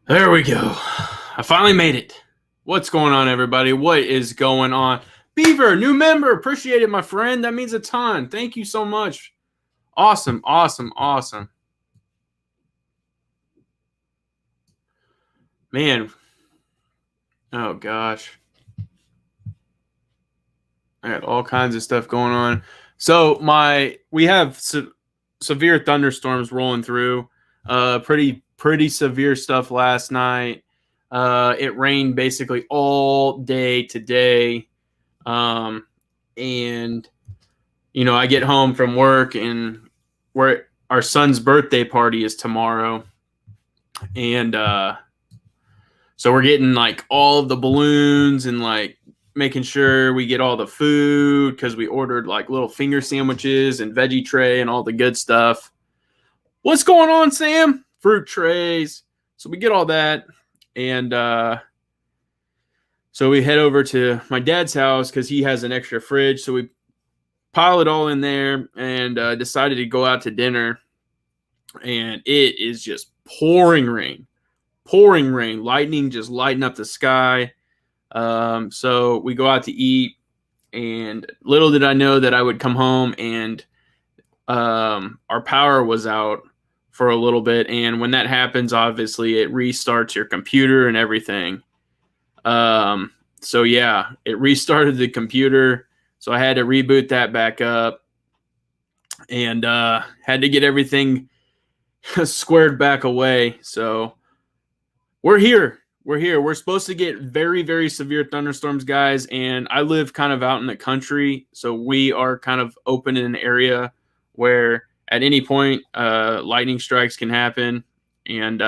There we go. I finally made it. What's going on, everybody? What is going on? Beaver, new member. Appreciate it, my friend. That means a ton. Thank you so much. Awesome, awesome, awesome. Man. Oh, gosh. I got all kinds of stuff going on. So, we have severe thunderstorms rolling through. Pretty severe stuff last night. It rained basically all day today. And I get home from work and where our son's birthday party is tomorrow. And so we're getting like all of the balloons and like making sure we get all the food because we ordered like little finger sandwiches and veggie tray and all the good stuff. What's going on, Sam? Fruit trays. So we get all that. And so we head over to my dad's house because he has an extra fridge. So we pile it all in there and decided to go out to dinner. And it is just pouring rain, lightning just lighting up the sky. So we go out to eat, and little did I know that I would come home and our power was out for a little bit. And when that happens, obviously it restarts your computer and everything. So yeah, it restarted the computer. So I had to reboot that back up and had to get everything squared back away. So we're here. We're supposed to get very, very severe thunderstorms, guys. And I live kind of out in the country. So we are kind of open in an area where at any point lightning strikes can happen. And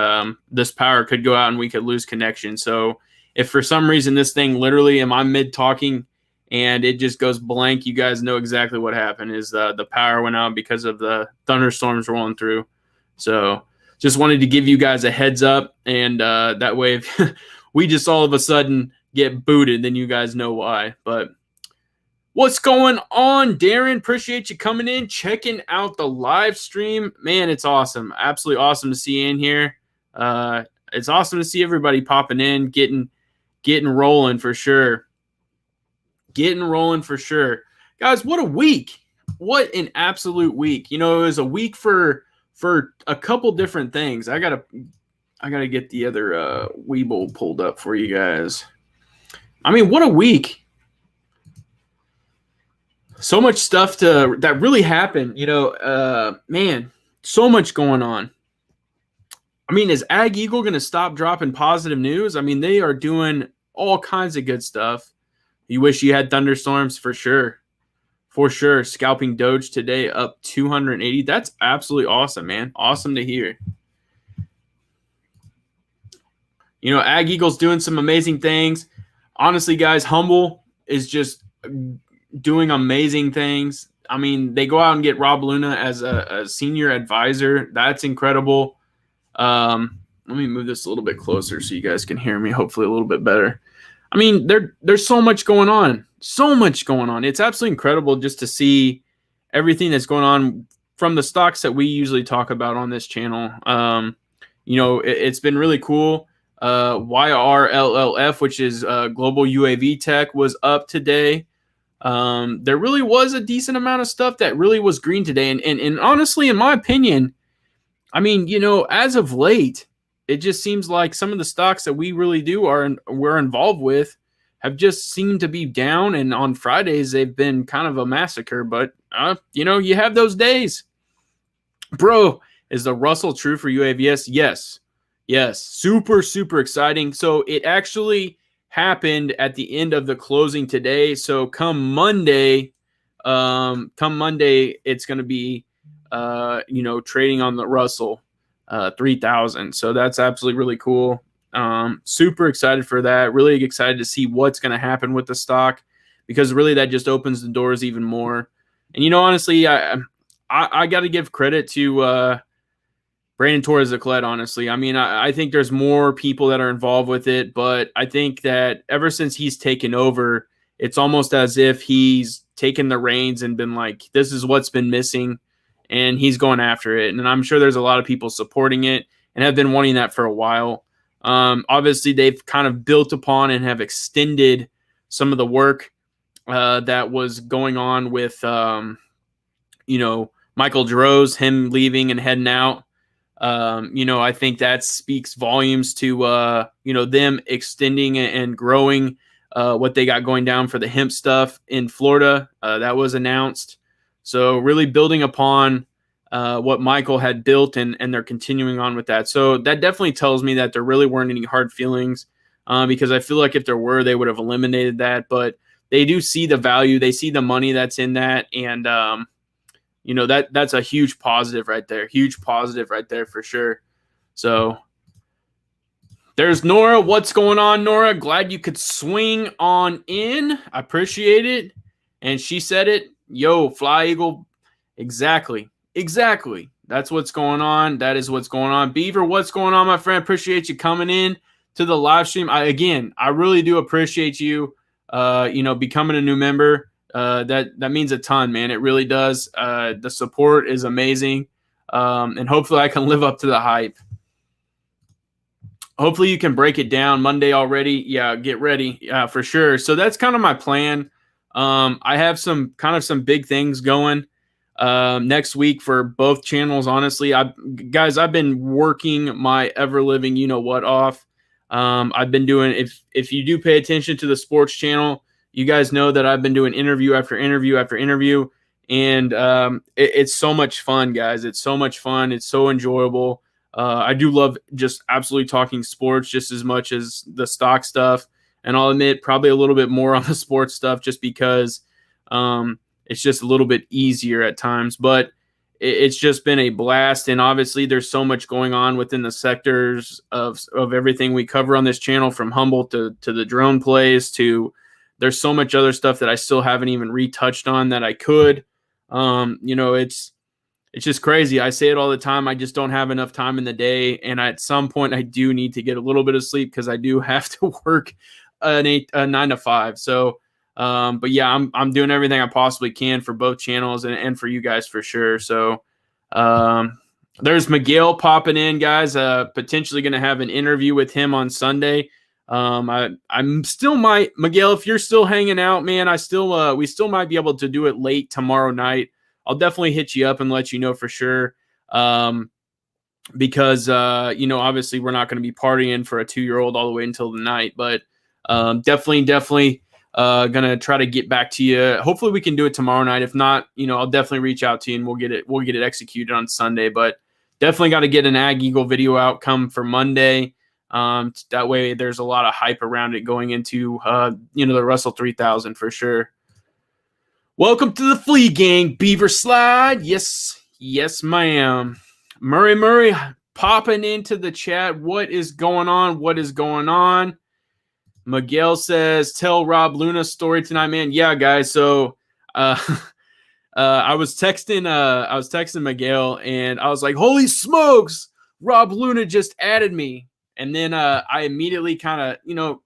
this power could go out and we could lose connection. So if for some reason this thing literally, I'm mid talking and it just goes blank, you guys know exactly what happened is the power went out because of the thunderstorms rolling through. So just wanted to give you guys a heads up, and that way if we just all of a sudden get booted, then you guys know why. But what's going on, Darren? Appreciate you coming in, checking out the live stream. Man, it's awesome. Absolutely awesome to see you in here. It's awesome to see everybody popping in, getting rolling for sure. Getting rolling for sure. Guys, what a week. What an absolute week. It was a week for a couple different things. I gotta get the other Weeble pulled up for you guys. I mean, what a week. So much stuff that really happened. Man, so much going on. I mean, is Ag Eagle going to stop dropping positive news? I mean, they are doing all kinds of good stuff. You wish you had thunderstorms for sure. For sure. Scalping Doge today up 280. That's absolutely awesome, man. Awesome to hear. Ag Eagle's doing some amazing things. Honestly, guys, Humble is just doing amazing things. I mean, they go out and get Rob Luna as a senior advisor. That's incredible. Let me move this a little bit closer so you guys can hear me, hopefully a little bit better. I mean, there's so much going on. So much going on. It's absolutely incredible just to see everything that's going on from the stocks that we usually talk about on this channel. It's been really cool. YRLLF, which is Global UAV Tech, was up today. There really was a decent amount of stuff that really was green today. And honestly, in my opinion, I mean, as of late, it just seems like some of the stocks that we really we're involved with have just seemed to be down. And on Fridays, they've been kind of a massacre. But, you have those days. Bro, is the Russell true for UAVS? Yes. Super, super exciting. So it actually happened at the end of the closing today. So come Monday, it's going to be, trading on the Russell 3000. So that's absolutely really cool. Super excited for that. Really excited to see what's going to happen with the stock because really that just opens the doors even more. And, honestly, I got to give credit to Brandon Torres-Leclet, honestly. I mean, I think there's more people that are involved with it, but I think that ever since he's taken over, it's almost as if he's taken the reins and been like, this is what's been missing, and he's going after it. And I'm sure there's a lot of people supporting it and have been wanting that for a while. Obviously, they've kind of built upon and have extended some of the work that was going on with, Michael Droz, him leaving and heading out. I think that speaks volumes to, them extending and growing what they got going down for the hemp stuff in Florida. That was announced. So really building upon what Michael had built, and they're continuing on with that. So that definitely tells me that there really weren't any hard feelings, because I feel like if there were, they would have eliminated that. But they do see the value. They see the money that's in that. And, that's a huge positive right there. Huge positive right there for sure. So there's Nora. What's going on, Nora? Glad you could swing on in. I appreciate it. And she said it. Yo, Fly Eagle. Exactly. That's what's going on. That is what's going on. Beaver, what's going on, my friend? Appreciate you coming in to the live stream. I really do appreciate you, becoming a new member. That means a ton, man. It really does. The support is amazing. And hopefully I can live up to the hype. Hopefully you can break it down Monday already. Yeah, get ready. Yeah, for sure. So that's kind of my plan. I have some big things going next week for both channels. Honestly, I've been working my ever living, off. I've been doing, if you do pay attention to the sports channel, you guys know that I've been doing interview after interview after interview. And it's so much fun, guys. It's so much fun. It's so enjoyable. I do love just absolutely talking sports just as much as the stock stuff. And I'll admit probably a little bit more on the sports stuff just because it's just a little bit easier at times. But it's just been a blast. And obviously there's so much going on within the sectors of everything we cover on this channel, from Humboldt to the drone plays to there's so much other stuff that I still haven't even retouched on that I could. It's just crazy. I say it all the time. I just don't have enough time in the day. And at some point I do need to get a little bit of sleep because I do have to work a 9 to 5. So, but yeah, I'm doing everything I possibly can for both channels and for you guys for sure. So, there's Miguel popping in, guys, potentially going to have an interview with him on Sunday. I'm still might, Miguel, if you're still hanging out, man, we still might be able to do it late tomorrow night. I'll definitely hit you up and let you know for sure. Because, obviously we're not going to be partying for a 2-year-old all the way until the night, but, definitely, going to try to get back to you. Hopefully we can do it tomorrow night. If not, I'll definitely reach out to you and we'll get it executed on Sunday, but definitely got to get an Ag Eagle video outcome for Monday. That way there's a lot of hype around it going into, the Russell 3000 for sure. Welcome to the Flea Gang, Beaver Slide. Yes, ma'am. Murray popping into the chat. What is going on? Miguel says, tell Rob Luna's story tonight, man. Yeah, guys. So, I was texting Miguel and I was like, holy smokes, Rob Luna just added me. And then, I immediately kind of,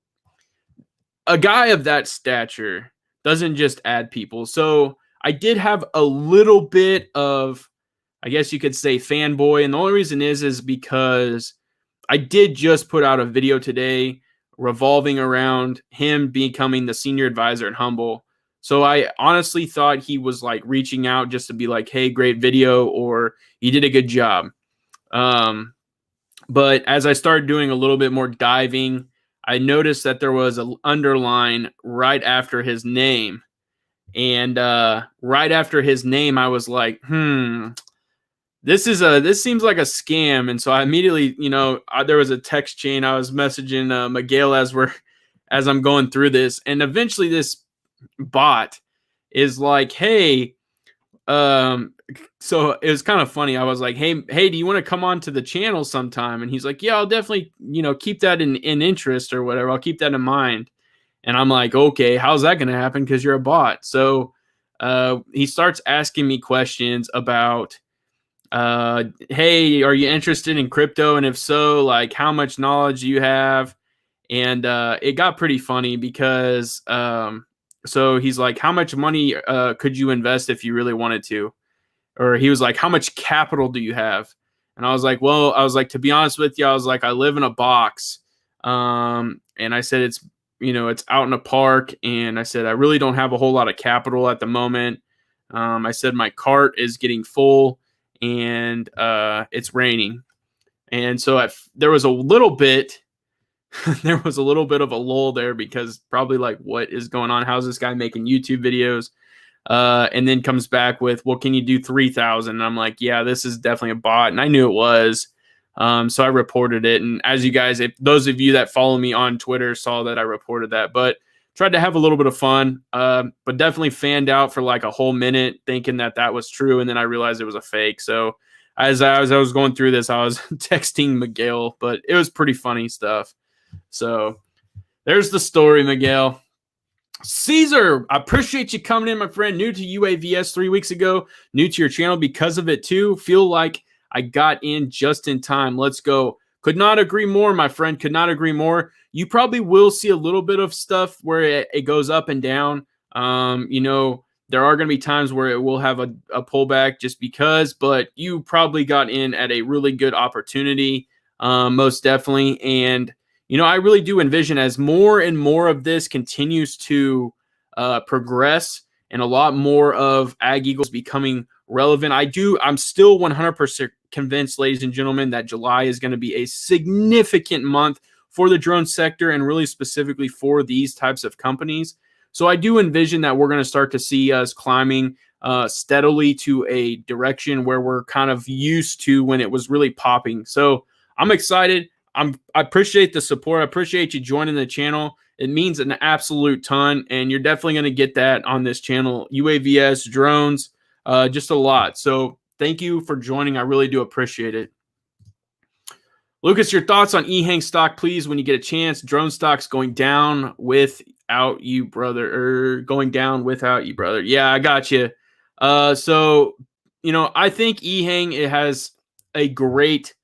a guy of that stature doesn't just add people. So I did have a little bit of, I guess you could say, fanboy. And the only reason is because I did just put out a video today revolving around him becoming the senior advisor at Humble. So I honestly thought he was like reaching out just to be like, hey, great video, or you did a good job. But as I started doing a little bit more diving, I noticed that there was an underline right after his name. And right after his name, I was like, this seems like a scam. And so I immediately, there was a text chain. I was messaging Miguel as I'm going through this. And eventually this bot is like, hey, so it was kind of funny. I was like, hey, do you want to come on to the channel sometime? And he's like, yeah, I'll definitely, keep that in interest or whatever. I'll keep that in mind. And I'm like, okay, how's that going to happen? Because you're a bot. So he starts asking me questions about, hey, are you interested in crypto? And if so, like, how much knowledge do you have? And it got pretty funny because so he's like, how much money could you invest if you really wanted to? Or he was like, how much capital do you have? And I was like, to be honest with you, I was like, I live in a box. And I said, it's out in a park. And I said, I really don't have a whole lot of capital at the moment. I said, my cart is getting full and it's raining. And so there was a little bit, there was a little bit of a lull there because probably like, what is going on? How's this guy making YouTube videos? And then comes back with, well, can you do 3,000? And I'm like, yeah, this is definitely a bot. And I knew it was. So I reported it. And as you guys, if those of you that follow me on Twitter saw that I reported that, but tried to have a little bit of fun, but definitely fanned out for like a whole minute thinking that was true. And then I realized it was a fake. So as I was going through this, I was texting Miguel, but it was pretty funny stuff. So there's the story, Miguel. Caesar, I appreciate you coming in, my friend. New to UAVS 3 weeks ago, new to your channel because of it too. Feel like I got in just in time. Let's go. Could not agree more, my friend. Could not agree more. You probably will see a little bit of stuff where it goes up and down. There are going to be times where it will have a pullback just because, but you probably got in at a really good opportunity, most definitely. And I really do envision as more and more of this continues to progress and a lot more of Ag Eagles becoming relevant. I'm still 100% convinced, ladies and gentlemen, that July is going to be a significant month for the drone sector and really specifically for these types of companies. So I do envision that we're going to start to see us climbing steadily to a direction where we're kind of used to when it was really popping. So I'm excited. I appreciate the support. I appreciate you joining the channel. It means an absolute ton, and you're definitely going to get that on this channel. UAVS, drones, just a lot. So thank you for joining. I really do appreciate it. Lucas, your thoughts on EHang stock, please, when you get a chance. Drone stocks going down without you, brother, going down without you, brother. Yeah, I got you. I think EHang, it has a great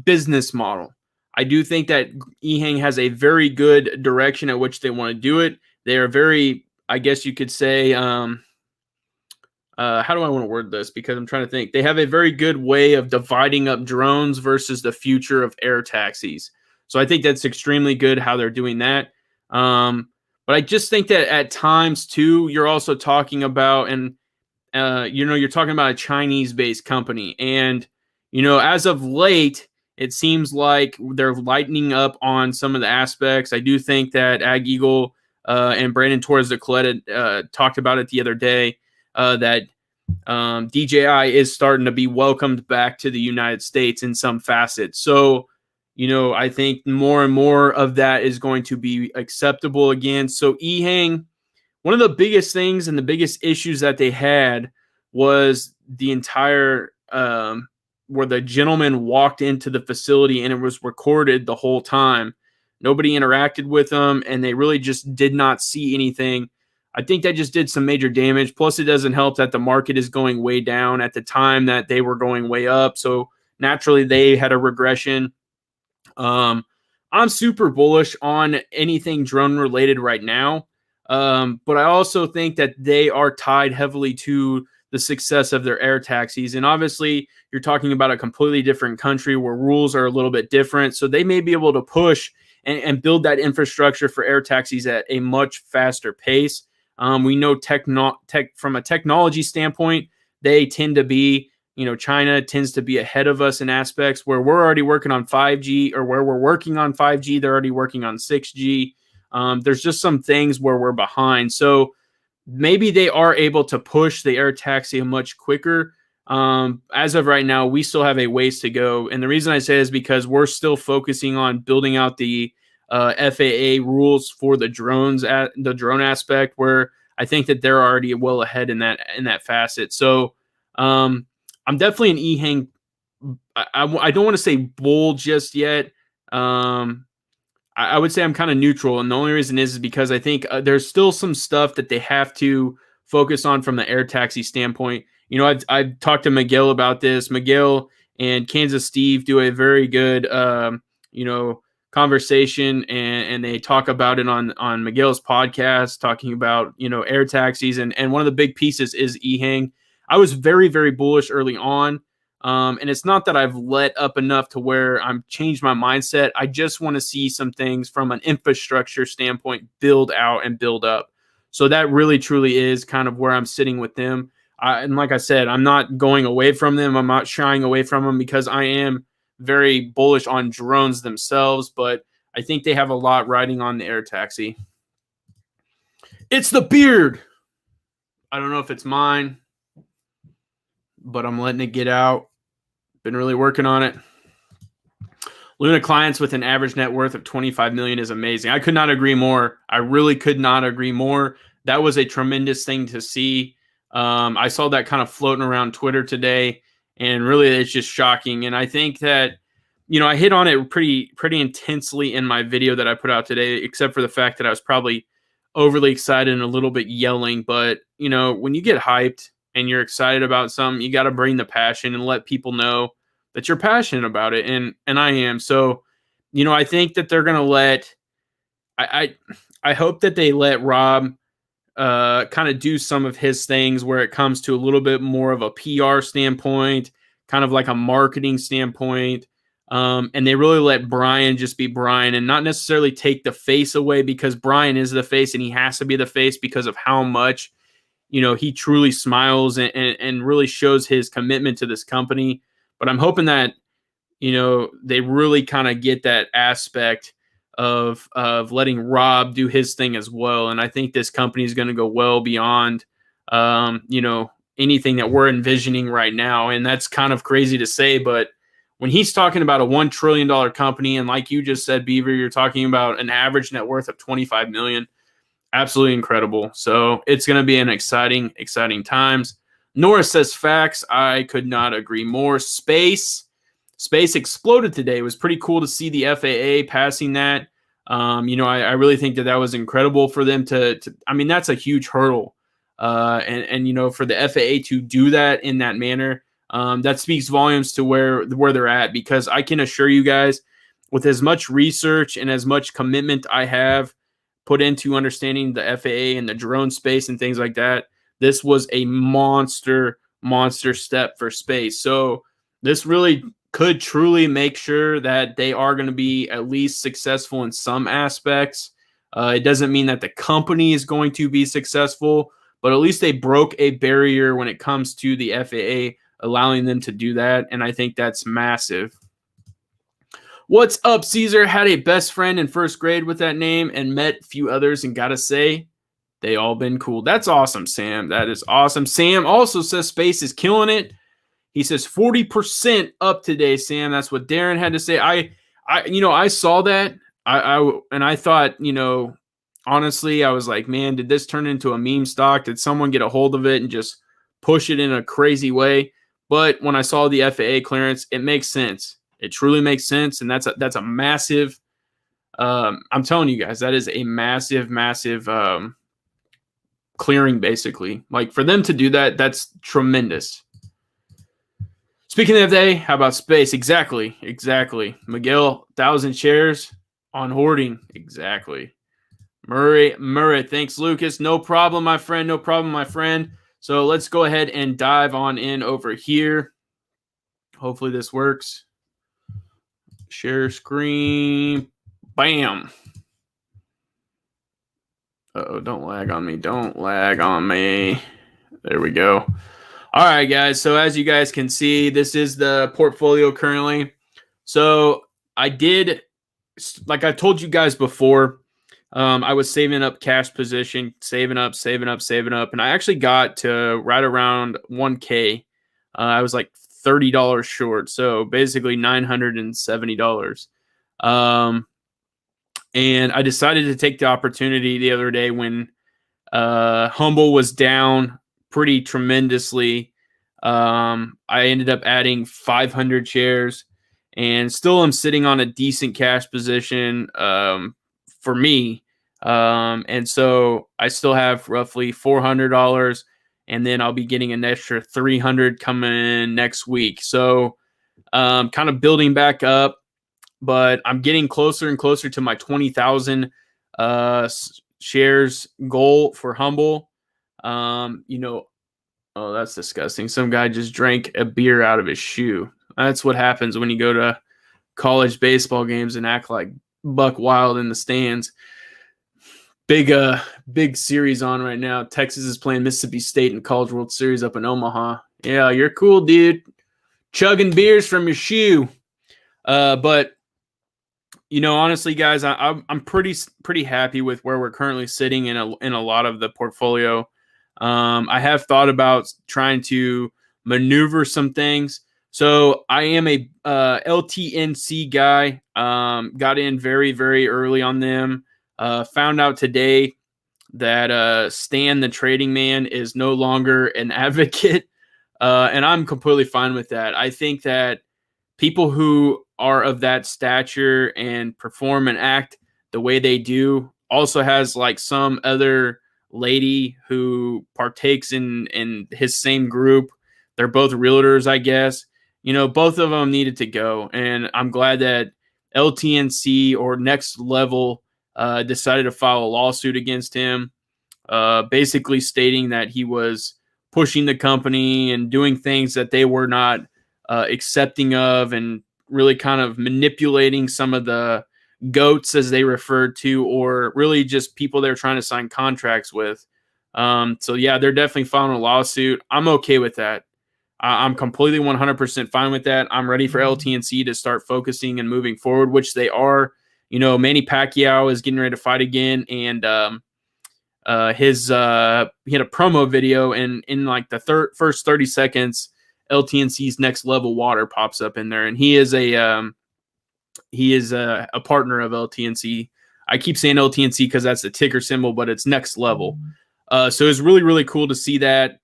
business model. I do think that EHang has a very good direction at which they want to do it. They are very, I guess you could say, how do I want to word this? Because I'm trying to think. They have a very good way of dividing up drones versus the future of air taxis. So I think that's extremely good how they're doing that. But I just think that at times too, you're also talking about, and you're talking about a Chinese-based company, and as of late, it seems like they're lightening up on some of the aspects. I do think that Ag Eagle and Brandon Torres de Colette talked about it the other day, that DJI is starting to be welcomed back to the United States in some facets. So, I think more and more of that is going to be acceptable again. So EHang, one of the biggest things and the biggest issues that they had was the entire where the gentleman walked into the facility and it was recorded the whole time. Nobody interacted with them, and they really just did not see anything. I think that just did some major damage. Plus, it doesn't help that the market is going way down at the time that they were going way up. So naturally, they had a regression. I'm super bullish on anything drone related right now. But I also think that they are tied heavily to the success of their air taxis. And obviously, you're talking about a completely different country where rules are a little bit different. So they may be able to push and build that infrastructure for air taxis at a much faster pace. We know from a technology standpoint, they tend to be, China tends to be ahead of us in aspects where we're already working on 5G, or where we're working on 5G, they're already working on 6G. There's just some things where we're behind. So maybe they are able to push the air taxi much quicker. As of right now, we still have a ways to go. And the reason I say is because we're still focusing on building out the FAA rules for the drones, at the drone aspect, where I think that they're already well ahead in that facet. So I'm definitely an EHang. I don't want to say bull just yet. I would say I'm kind of neutral, and the only reason is because I think there's still some stuff that they have to focus on from the air taxi standpoint. I've talked to Miguel about this. Miguel and Kansas Steve do a very good, conversation, and they talk about it on Miguel's podcast, talking about, air taxis. And one of the big pieces is EHang. I was very, very bullish early on. And it's not that I've let up enough to where I'm changed my mindset. I just want to see some things from an infrastructure standpoint build out and build up. So that really truly is kind of where I'm sitting with them. And like I said, I'm not going away from them. I'm not shying away from them because I am very bullish on drones themselves, but I think they have a lot riding on the air taxi. It's the beard. I don't know if it's mine, but I'm letting it get out. Been really working on it. Luna clients with an average net worth of 25 million is amazing. I could not agree more. I really could not agree more. That was a tremendous thing to see. I saw that kind of floating around Twitter today, and really it's just shocking. And I think that, I hit on it pretty intensely in my video that I put out today, except for the fact that I was probably overly excited and a little bit yelling. But, when you get hyped and you're excited about something, you got to bring the passion and let people know that you're passionate about it. And I am. So, I think that they're going to let, I hope that they let Rob kind of do some of his things where it comes to a little bit more of a PR standpoint, kind of like a marketing standpoint. And they really let Brian just be Brian and not necessarily take the face away, because Brian is the face and he has to be the face because of how much, he truly smiles and really shows his commitment to this company. But I'm hoping that, they really kind of get that aspect of letting Rob do his thing as well. And I think this company is going to go well beyond, anything that we're envisioning right now. And that's kind of crazy to say, but when he's talking about a $1 trillion company, and like you just said, Beaver, you're talking about an average net worth of 25 million, absolutely incredible. So it's going to be an exciting times. Norris says facts. I could not agree more. Space exploded today. It was pretty cool to see the FAA passing that. I really think that was incredible for them to I mean, that's a huge hurdle. And for the FAA to do that in that manner, that speaks volumes to where they're at, because I can assure you guys, with as much research and as much commitment I have put into understanding the FAA and the drone space and things like that, this was a monster step for space. So this really could truly make sure that they are going to be at least successful in some aspects. It doesn't mean that the company is going to be successful, but at least they broke a barrier when it comes to the FAA, allowing them to do that. And I think that's massive. What's up, Caesar? Had a best friend in first grade with that name and met a few others, and gotta say, they all been cool. That's awesome, Sam. That is awesome. Sam also says space is killing it. He says 40% up today, Sam. That's what Darren had to say. I saw that. I thought, honestly, I was like, man, did this turn into a meme stock? Did someone get a hold of it and just push it in a crazy way? But when I saw the FAA clearance, it makes sense. It truly makes sense. And that's a massive, I'm telling you guys, that is a massive clearing, basically. Like, for them to do that, that's tremendous. Speaking of FAA, how about space? Exactly. Miguel, 1,000 shares on hoarding. Exactly. Murray, thanks, Lucas. No problem, my friend. So let's go ahead and dive on in over here. Hopefully this works. Share screen. Bam. Uh-oh, don't lag on me. There we go. All right, guys. So as you guys can see, this is the portfolio currently. So I did, like I told you guys before, I was saving up cash position, saving up. And I actually got to right around 1K. I was like $30 short. So basically $970. And I decided to take the opportunity the other day when Humble was down pretty tremendously. I ended up adding 500 shares, and still I'm sitting on a decent cash position for me. And so I still have roughly $400, and then I'll be getting an extra 300 coming next week. So kind of building back up, but I'm getting closer and closer to my 20,000 shares goal for Humble. Oh, that's disgusting. Some guy just drank a beer out of his shoe. That's what happens when you go to college baseball games and act like buck wild in the stands. Big series on right now. Texas is playing Mississippi State in College World Series up in Omaha. Yeah, you're cool, dude. Chugging beers from your shoe. But honestly, guys, I'm pretty happy with where we're currently sitting in a lot of the portfolio. I have thought about trying to maneuver some things. So I am a LTNC guy. Got in very, very early on them. Found out today that Stan, the trading man, is no longer an advocate. And I'm completely fine with that. I think that people who are of that stature and perform and act the way they do also has like some other lady who partakes in his same group. They're both realtors, I guess. Both of them needed to go. And I'm glad that LTNC or Next Level decided to file a lawsuit against him, basically stating that he was pushing the company and doing things that they were not accepting of, and really kind of manipulating some of the goats, as they referred to, or really just people they're trying to sign contracts with. So yeah, they're definitely filing a lawsuit. I'm okay with that. I'm completely 100% fine with that. I'm ready for LTNC to start focusing and moving forward, which they are. Manny Pacquiao is getting ready to fight again, and he had a promo video, and in like the first 30 seconds, LTNC's Next Level Water pops up in there, and he is a partner of LTNC. I keep saying LTNC because that's the ticker symbol, but it's Next Level. So it's really, really cool to see that.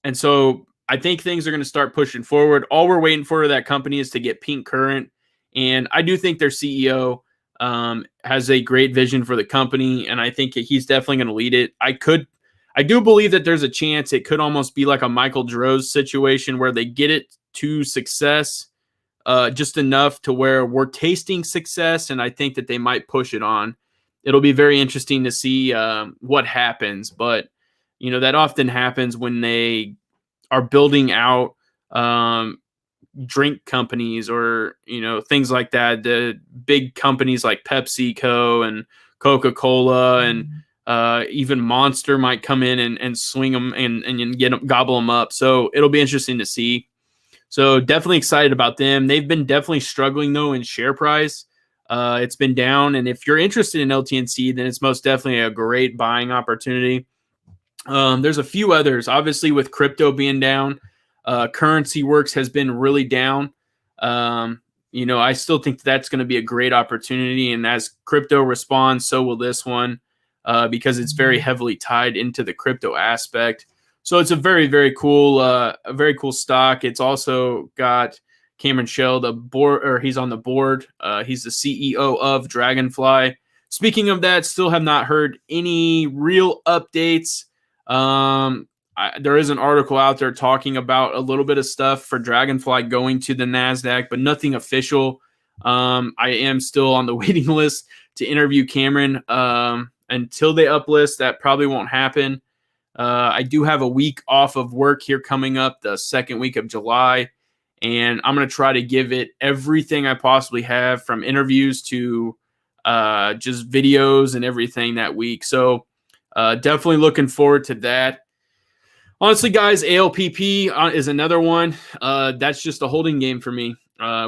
And so I think things are going to start pushing forward. All we're waiting for that company is to get pink current. And I do think their CEO has a great vision for the company, and I think he's definitely going to lead it. I do believe that there's a chance it could almost be like a Michael Droz situation where they get it to success just enough to where we're tasting success, and I think that they might push it on. It'll be very interesting to see what happens, but that often happens when they are building out drink companies or things like that. The big companies like PepsiCo and Coca-Cola and even Monster might come in and swing them and gobble them up. So it'll be interesting to see. So definitely excited about them. They've been definitely struggling though in share price. It's been down, and if you're interested in LTNC, then it's most definitely a great buying opportunity. There's a few others, obviously, with crypto being down. Currency Works has been really down. I still think that's going to be a great opportunity, and as crypto responds, so will this one, because it's very heavily tied into the crypto aspect. So it's a very, very cool stock. It's also got Cameron Shell, he's on the board. He's the CEO of Dragonfly. Speaking of that, still have not heard any real updates. There is an article out there talking about a little bit of stuff for Dragonfly going to the NASDAQ, but nothing official. I am still on the waiting list to interview Cameron. Until they uplist, that probably won't happen. I do have a week off of work here coming up, the second week of July, and I'm going to try to give it everything I possibly have, from interviews to just videos and everything that week. So definitely looking forward to that. Honestly, guys, ALPP is another one. That's just a holding game for me.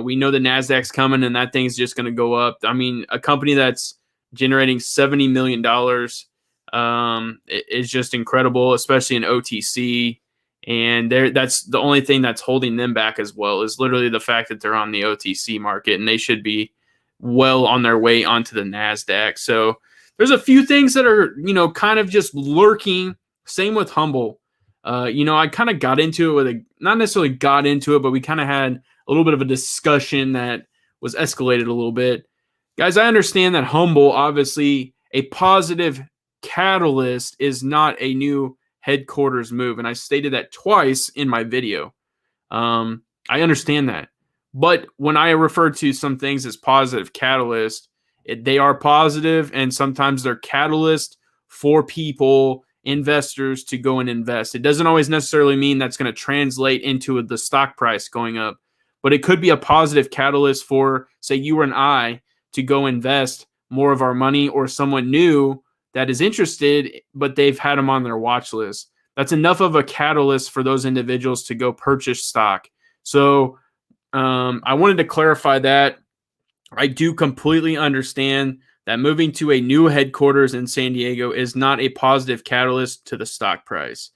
We know the NASDAQ's coming, and that thing's just going to go up. I mean, a company that's generating $70 million is just incredible, especially in OTC. And that's the only thing that's holding them back as well, is literally the fact that they're on the OTC market, and they should be well on their way onto the NASDAQ. So there's a few things that are, kind of just lurking. Same with Humble. I kind of got into it not necessarily got into it, but we kind of had a little bit of a discussion that was escalated a little bit. Guys, I understand that Humble, obviously a positive catalyst, is not a new headquarters move. And I stated that twice in my video. I understand that. But when I refer to some things as positive catalyst, they are positive, and sometimes they're catalyst for people investors to go and invest. It doesn't always necessarily mean that's going to translate into the stock price going up, but it could be a positive catalyst for, say, you and I to go invest more of our money, or someone new that is interested, but they've had them on their watch list. That's enough of a catalyst for those individuals to go purchase stock. So I wanted to clarify that. I do completely understand that moving to a new headquarters in San Diego is not a positive catalyst to the stock price.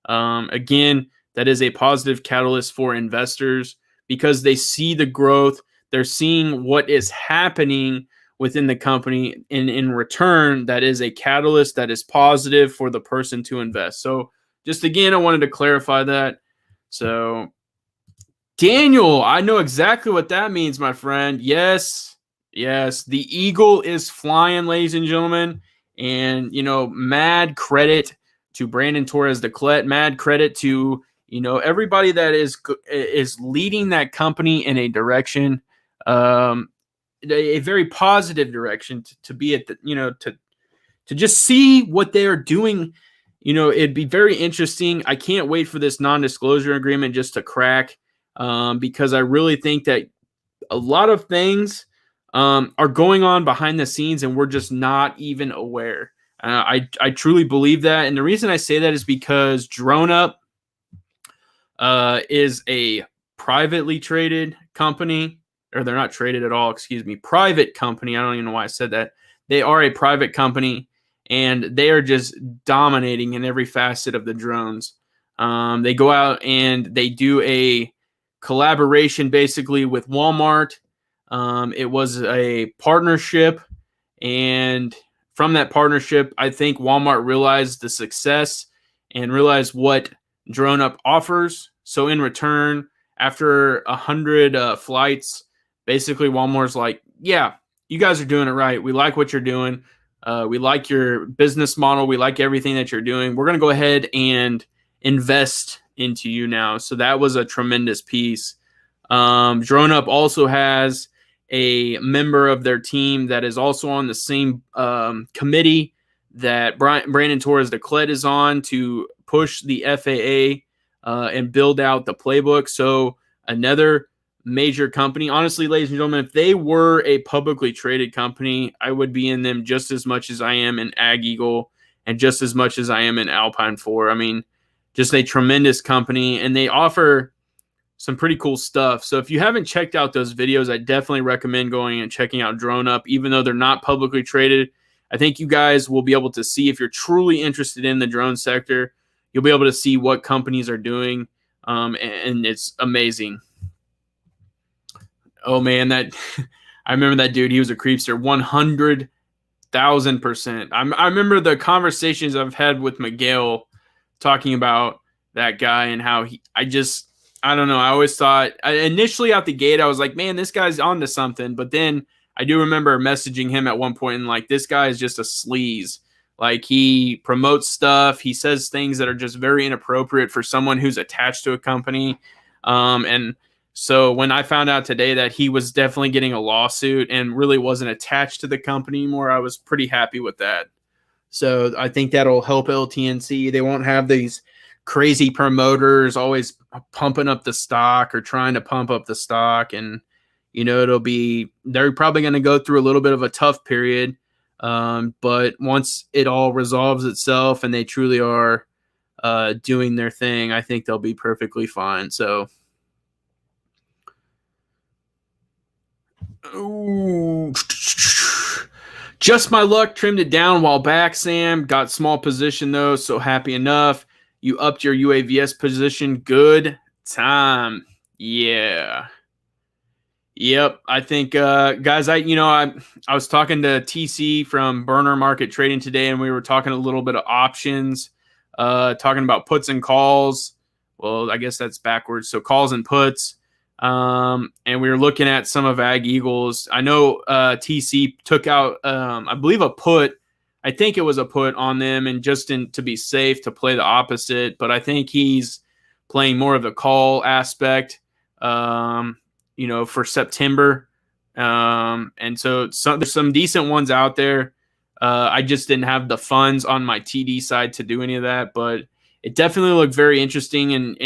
Again, that is a positive catalyst for investors because they see the growth. They're seeing what is happening within the company. And in return, that is a catalyst that is positive for the person to invest. So just again, I wanted to clarify that. So Daniel, I know exactly what that means, my friend. Yes, the eagle is flying, ladies and gentlemen. And, mad credit to Brandon Torres Declet, mad credit to, everybody that is leading that company in a direction, a very positive direction to be at the, to just see what they're doing. It'd be very interesting. I can't wait for this non-disclosure agreement just to crack. Because I really think that a lot of things are going on behind the scenes and we're just not even aware. I truly believe that. And the reason I say that is because DroneUp is a privately traded company, or they're not traded at all, private company. I don't even know why I said that. They are a private company and they are just dominating in every facet of the drones. They go out and they do a collaboration basically with Walmart. It was a partnership, and from that partnership, I think Walmart realized the success and realized what DroneUp offers. So in return, after 100 flights, basically Walmart's like, yeah, you guys are doing it right. We like what you're doing. We like your business model. We like everything that you're doing. We're going to go ahead and invest into you now. So that was a tremendous piece. DroneUp also has a member of their team that is also on the same committee that Brandon Torres Declet is on to push the FAA and build out the playbook. So another major company. Honestly, ladies and gentlemen, if they were a publicly traded company, I would be in them just as much as I am in Ag Eagle and just as much as I am in Alpine 4. I mean, just a tremendous company, and they offer some pretty cool stuff. So if you haven't checked out those videos, I definitely recommend going and checking out DroneUp. Even though they're not publicly traded, I think you guys will be able to see, if you're truly interested in the drone sector, you'll be able to see what companies are doing, and it's amazing. Oh man, that I remember that dude. He was a creepster, 100,000%. I remember the conversations I've had with Miguel talking about that guy and how I don't know. I always thought, initially out the gate, I was like, man, this guy's onto something. But then I do remember messaging him at one point and like, this guy is just a sleaze. Like, he promotes stuff. He says things that are just very inappropriate for someone who's attached to a company. And so when I found out today that he was definitely getting a lawsuit and really wasn't attached to the company anymore, I was pretty happy with that. So I think that'll help LTNC. They won't have these crazy promoters always pumping up the stock or trying to pump up the stock. And, they're probably going to go through a little bit of a tough period. But once it all resolves itself and they truly are doing their thing, I think they'll be perfectly fine. So, ooh. Just my luck, trimmed it down while back, Sam. Got small position, though, so happy enough. You upped your UAVS position. Good time. Yeah. Yep. I think, guys, I was talking to TC from Burner Market Trading today, and we were talking a little bit of options, talking about puts and calls. Well, I guess that's backwards. So calls and puts. And we were looking at some of Ag Eagles. I know TC took out, I believe, a put. I think it was a put on them, and just to be safe to play the opposite. But I think he's playing more of the call aspect, for September. And so there's some decent ones out there. I just didn't have the funds on my TD side to do any of that, but it definitely looked very interesting, and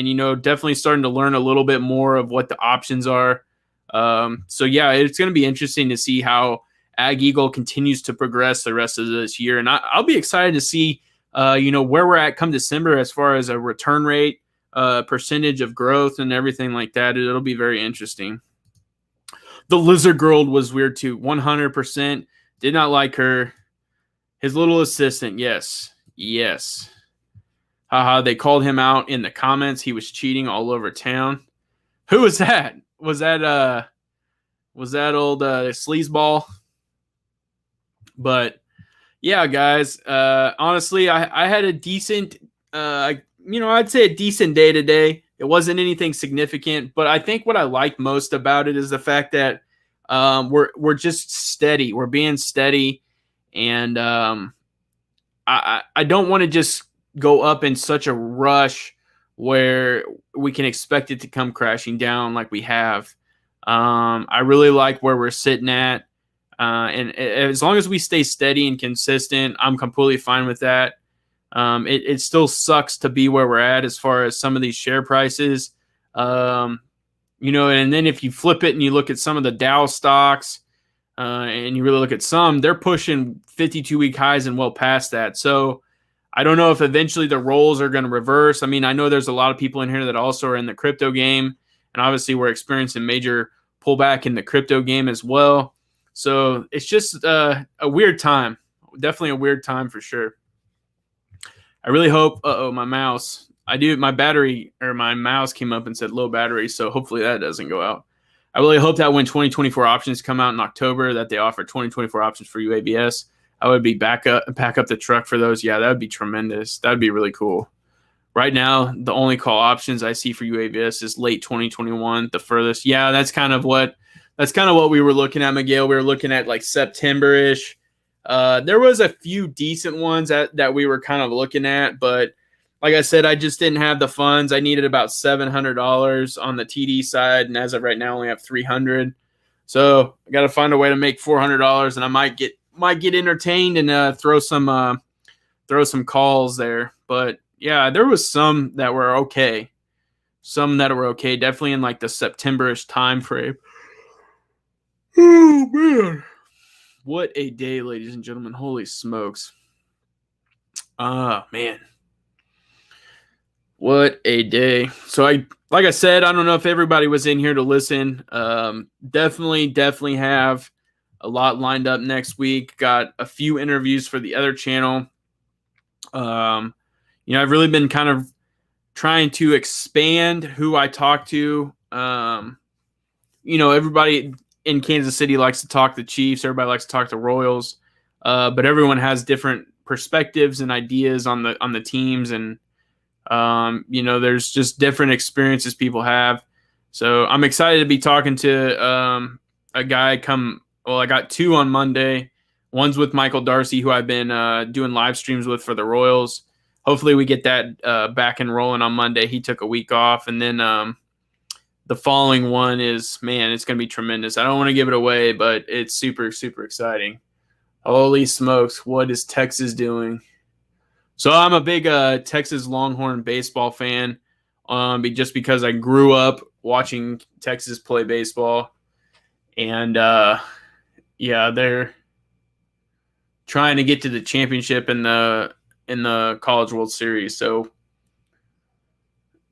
definitely starting to learn a little bit more of what the options are. So yeah, it's going to be interesting to see how Ag Eagle continues to progress the rest of this year, and I'll be excited to see where we're at come December as far as a return rate, percentage of growth, and everything like that. It'll be very interesting. The lizard girl was weird too. 100% did not like her. His little assistant, yes. Haha, they called him out in the comments. He was cheating all over town. Who was that? Was that old sleazeball? But yeah, guys. Honestly, I had a decent, I'd say a decent day today. It wasn't anything significant, but I think what I like most about it is the fact that we're just steady. We're being steady, and I don't want to just go up in such a rush where we can expect it to come crashing down like we have. I really like where we're sitting at. And as long as we stay steady and consistent, I'm completely fine with that. It still sucks to be where we're at as far as some of these share prices. And then if you flip it and you look at some of the Dow stocks, and you really look at some, they're pushing 52-week highs and well past that. So I don't know if eventually the roles are going to reverse. I mean, I know there's a lot of people in here that also are in the crypto game, and obviously we're experiencing major pullback in the crypto game as well. So it's just a weird time. Definitely a weird time for sure. I really hope, my mouse. My battery or my mouse came up and said low battery, so hopefully that doesn't go out. I really hope that when 2024 options come out in October, that they offer 2024 options for UABS. I would be pack up the truck for those. Yeah, that would be tremendous. That would be really cool. Right now, the only call options I see for UABS is late 2021, the furthest. Yeah, that's kind of what we were looking at, Miguel. We were looking at like September-ish. There was a few decent ones that we were kind of looking at, but like I said, I just didn't have the funds. I needed about $700 on the TD side, and as of right now, I only have $300. So I got to find a way to make $400, and I might get entertained and throw some calls there. But yeah, there was some that were okay. Definitely in like the September-ish time frame. Oh man, what a day, ladies and gentlemen! Holy smokes! Man. What a day. So like I said, I don't know if everybody was in here to listen. Definitely have a lot lined up next week. Got a few interviews for the other channel. I've really been kind of trying to expand who I talk to. Everybody in Kansas City likes to talk the Chiefs. Everybody likes to talk the Royals. But everyone has different perspectives and ideas on the teams, and there's just different experiences people have. So I'm excited to be talking to a guy I got two on Monday. One's with Michael Darcy, who I've been doing live streams with for the Royals. Hopefully we get that back and rolling on Monday. He took a week off. And then the following one is, man, it's going to be tremendous. I don't want to give it away, but it's super, super exciting. Holy smokes, what is Texas doing? So I'm a big Texas Longhorn baseball fan, just because I grew up watching Texas play baseball, and they're trying to get to the championship in the College World Series. So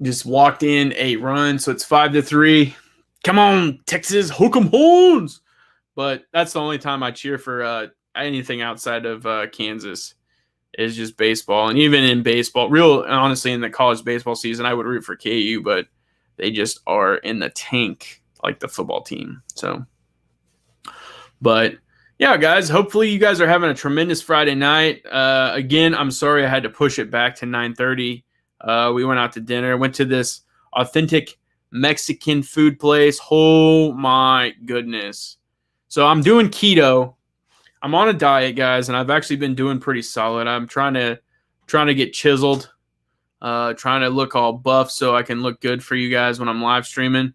just walked in a run, so it's 5-3. Come on, Texas, hook 'em horns! But that's the only time I cheer for anything outside of Kansas. Is just baseball. And even in baseball, real honestly, in the college baseball season, I would root for KU, but they just are in the tank like the football team. So, but yeah, guys, hopefully you guys are having a tremendous Friday night. Again, I'm sorry I had to push it back to 9:30. We went out to dinner, went to this authentic Mexican food place. Oh my goodness. So I'm doing keto. I'm on a diet, guys, and I've actually been doing pretty solid. I'm trying to get chiseled, trying to look all buff so I can look good for you guys when I'm live streaming.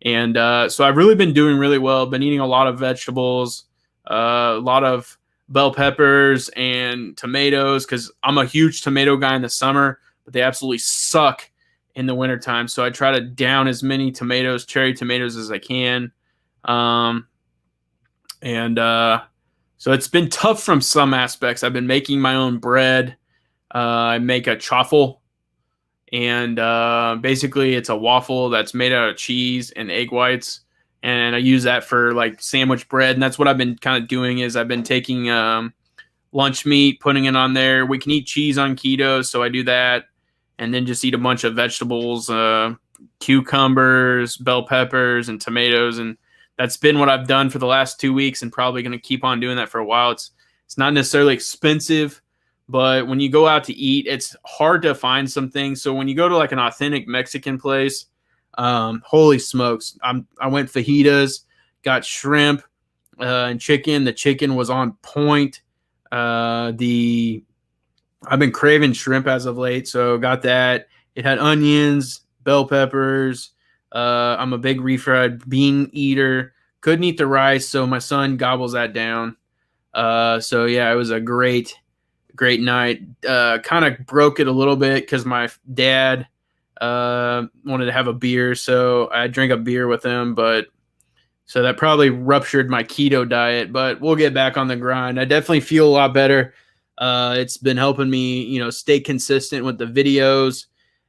And so I've really been doing really well. Been eating a lot of vegetables, a lot of bell peppers and tomatoes because I'm a huge tomato guy in the summer, but they absolutely suck in the wintertime. So I try to down as many tomatoes, cherry tomatoes, as I can. Um, and so it's been tough from some aspects. I've been making my own bread. I make a chaffle, and basically it's a waffle that's made out of cheese and egg whites, and I use that for like sandwich bread. And that's what I've been kind of doing is I've been taking lunch meat, putting it on there. We can eat cheese on keto, so I do that, and then just eat a bunch of vegetables, cucumbers, bell peppers, and tomatoes. And that's been what I've done for the last 2 weeks, and probably going to keep on doing that for a while. It's not necessarily expensive, but when you go out to eat, it's hard to find some things. So when you go to like an authentic Mexican place, holy smokes! I went fajitas, got shrimp and chicken. The chicken was on point. I've been craving shrimp as of late, so got that. It had onions, bell peppers. I'm a big refried bean eater. Couldn't eat the rice, so my son gobbles that down. So yeah, it was a great night. Kind of broke it a little bit because my dad wanted to have a beer, so I drank a beer with him, but so that probably ruptured my keto diet, but we'll get back on the grind. I definitely feel a lot better. It's been helping me, stay consistent with the videos.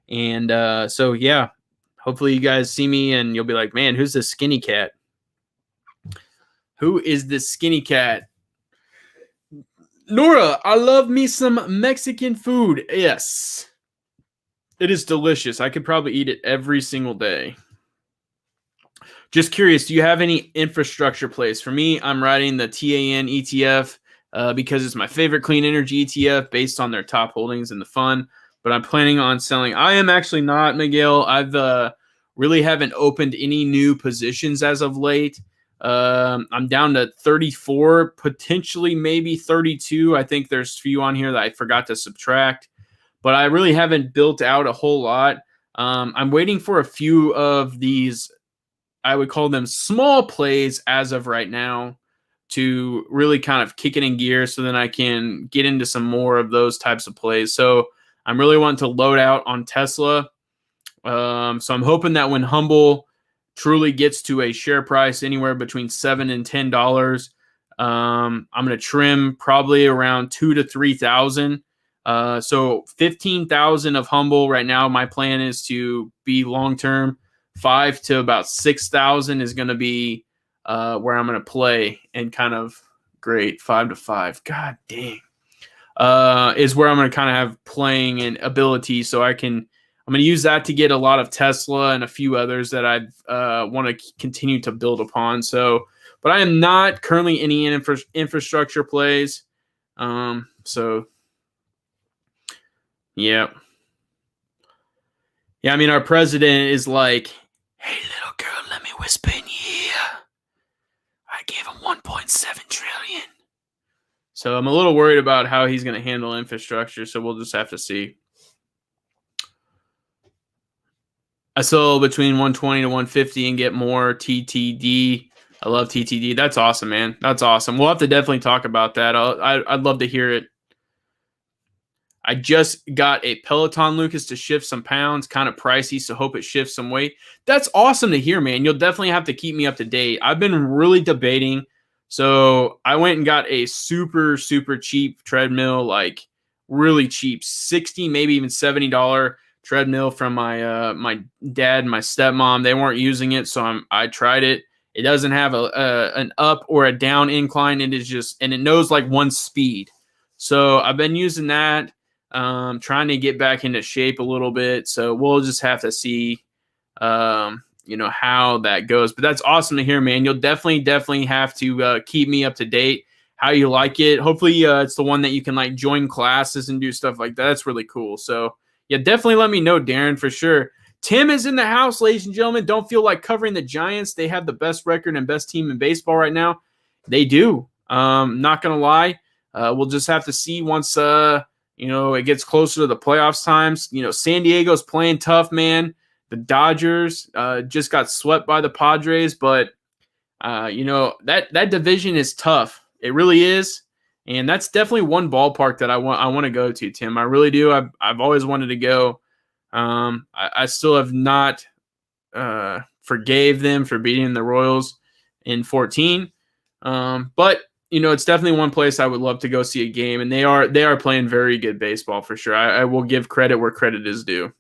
And so, yeah, hopefully you guys see me and you'll be like, man, who's this skinny cat? Who is this skinny cat? Nora, I love me some Mexican food. Yes, it is delicious. I could probably eat it every single day. Just curious, do you have any infrastructure plays? For me, I'm riding the TAN ETF because it's my favorite clean energy ETF based on their top holdings and the fund. But I'm planning on selling. I am actually not, Miguel. I've really haven't opened any new positions as of late. I'm down to 34, potentially maybe 32. I think there's a few on here that I forgot to subtract. But I really haven't built out a whole lot. I'm waiting for a few of these, I would call them small plays as of right now, to really kind of kick it in gear so then I can get into some more of those types of plays. So I'm really wanting to load out on Tesla. So I'm hoping that when Humble truly gets to a share price anywhere between $7 and $10, I'm going to trim probably around 2,000 to 3,000. So 15,000 of Humble right now. My plan is to be long-term. 5 to about 6,000 is going to be where I'm going to play, and kind of great 5 to 5. God dang, is where I'm going to kind of have playing and ability. So I'm going to use that to get a lot of Tesla and a few others that I want to continue to build upon. So, but I am not currently any infrastructure plays. So yeah. Yeah, I mean, our president is like, hey, little girl, let me whisper in your ear. I gave him 1.7 trillion. So I'm a little worried about how he's going to handle infrastructure, so we'll just have to see. I sell between 120 to 150 and get more TTD. I love TTD. That's awesome, man. That's awesome. We'll have to definitely talk about that. I'd love to hear it. I just got a Peloton, Lucas, to shift some pounds, kind of pricey, so hope it shifts some weight. That's awesome to hear, man. You'll definitely have to keep me up to date. I've been really debating. So I went and got a super, super cheap treadmill, like really cheap, $60, maybe even $70 treadmill from my dad and my stepmom. They weren't using it, so I tried it. It doesn't have an up or a down incline. It is just, and it knows like one speed. So I've been using that. Trying to get back into shape a little bit. So we'll just have to see, how that goes. But that's awesome to hear, man. You'll definitely have to keep me up to date, how you like it. Hopefully it's the one that you can like join classes and do stuff like that. That's really cool. So yeah, definitely let me know, Darren, for sure. Tim is in the house, ladies and gentlemen. Don't feel like covering the Giants. They have the best record and best team in baseball right now. They do. Not going to lie. We'll just have to see once it gets closer to the playoffs times. San Diego's playing tough, man. The Dodgers just got swept by the Padres, but that division is tough. It really is. And that's definitely one ballpark that I want to go to, Tim. I really do. I've always wanted to go. I still have not forgave them for beating the Royals in 14. But it's definitely one place I would love to go see a game, and they are playing very good baseball for sure. I will give credit where credit is due.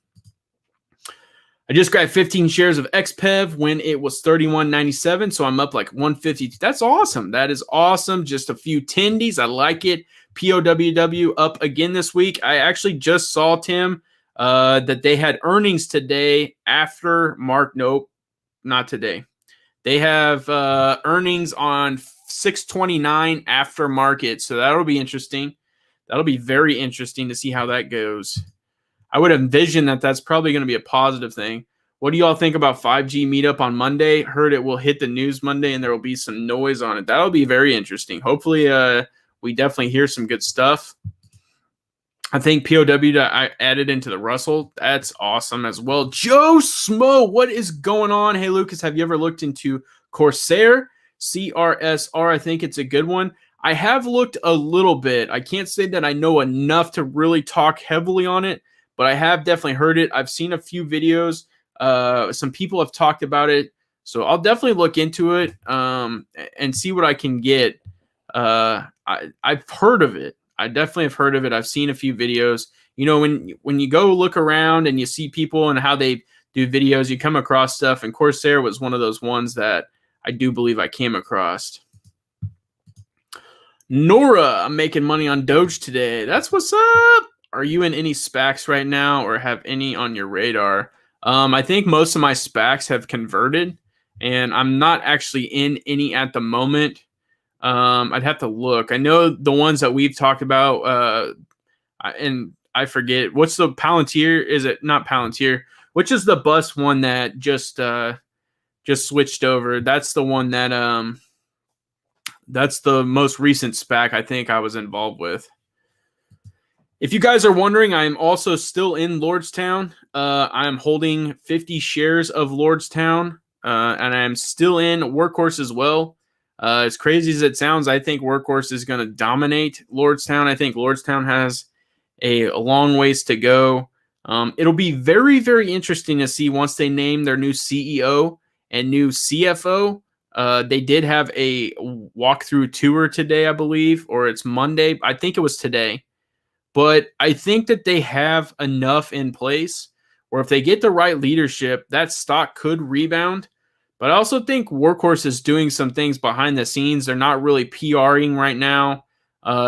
I just grabbed 15 shares of XPEV when it was $31.97, so I'm up like 150. That's awesome. That is awesome. Just a few tendies. I like it. POWW up again this week. I actually just saw, Tim, that they had earnings today after Mark. Nope, not today. They have earnings on 6/29 after market, so that'll be interesting. That'll be very interesting to see how that goes. I would envision that that's probably going to be a positive thing. What do y'all think about 5G meetup on Monday? Heard it will hit the news Monday and there will be some noise on it. That'll be very interesting. Hopefully, we definitely hear some good stuff. I think POW I added into the Russell. That's awesome as well. Joe Smo, what is going on? Hey, Lucas, have you ever looked into Corsair? CRSR, I think it's a good one. I have looked a little bit. I can't say that I know enough to really talk heavily on it, but I have definitely heard it. I've seen a few videos. Some people have talked about it. So I'll definitely look into it and see what I can get. I've heard of it. I definitely have heard of it. I've seen a few videos. When you go look around and you see people and how they do videos, you come across stuff. And Corsair was one of those ones that I do believe I came across. Nora, I'm making money on Doge today. That's what's up. Are you in any SPACs right now or have any on your radar? I think most of my SPACs have converted, and I'm not actually in any at the moment. I'd have to look. I know the ones that we've talked about, and I forget. What's the Palantir? Is it not Palantir? Which is the bus one that just switched over? That's the one that that's the most recent SPAC I think I was involved with. If you guys are wondering, I am also still in Lordstown. I am holding 50 shares of Lordstown, and I am still in Workhorse as well. As crazy as it sounds, I think Workhorse is going to dominate Lordstown. I think Lordstown has a long ways to go. It'll be very, very interesting to see once they name their new CEO and new CFO. They did have a walkthrough tour today, I believe, or it's Monday. I think it was today. But I think that they have enough in place where if they get the right leadership, that stock could rebound. But I also think Workhorse is doing some things behind the scenes. They're not really PRing right now,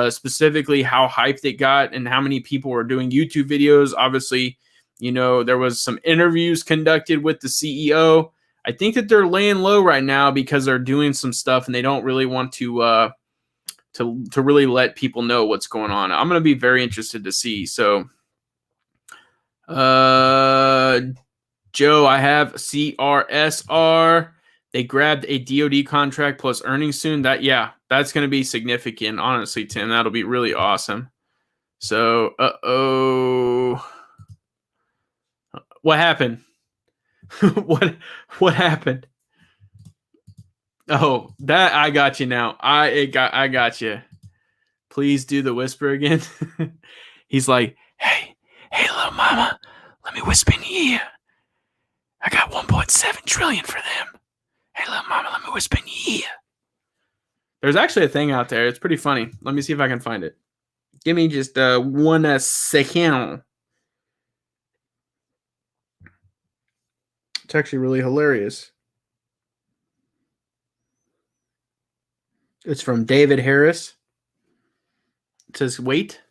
specifically how hyped it got and how many people were doing YouTube videos. Obviously, there was some interviews conducted with the CEO. I think that they're laying low right now because they're doing some stuff and they don't really want to really let people know what's going on. I'm going to be very interested to see. So, Joe, I have CRSR. They grabbed a DoD contract plus earnings soon. That's going to be significant. Honestly, Tim, that'll be really awesome. So, what happened? What happened? Oh, that I got you now. I got you. Please do the whisper again. He's like, hey, little mama, let me whisper in your ear. I got 1.7 trillion for them. Hey, little mama, let me whisper in your ear. There's actually a thing out there. It's pretty funny. Let me see if I can find it. Give me just 1 second. It's actually really hilarious. It's from David Harris. It says, wait.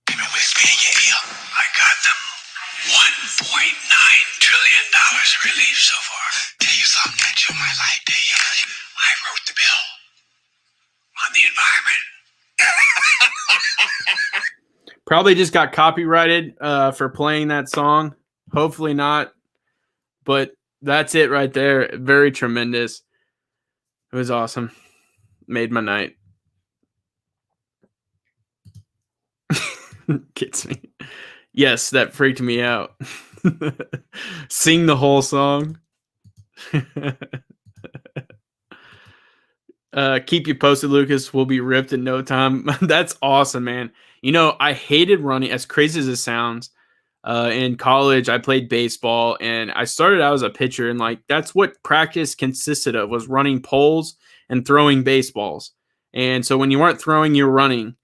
I got them $1.9 trillion relief so far. Tell you something that you might like to hear. I wrote the bill on the environment. Probably just got copyrighted for playing that song. Hopefully not. But that's it right there. Very tremendous. It was awesome. Made my night. Gets me. Yes, that freaked me out. Sing the whole song. Keep you posted, Lucas. We'll be ripped in no time. That's awesome, man. I hated running, as crazy as it sounds. In college, I played baseball, and I started out as a pitcher, and like that's what practice consisted of, was running poles and throwing baseballs. And so when you weren't throwing, you're running.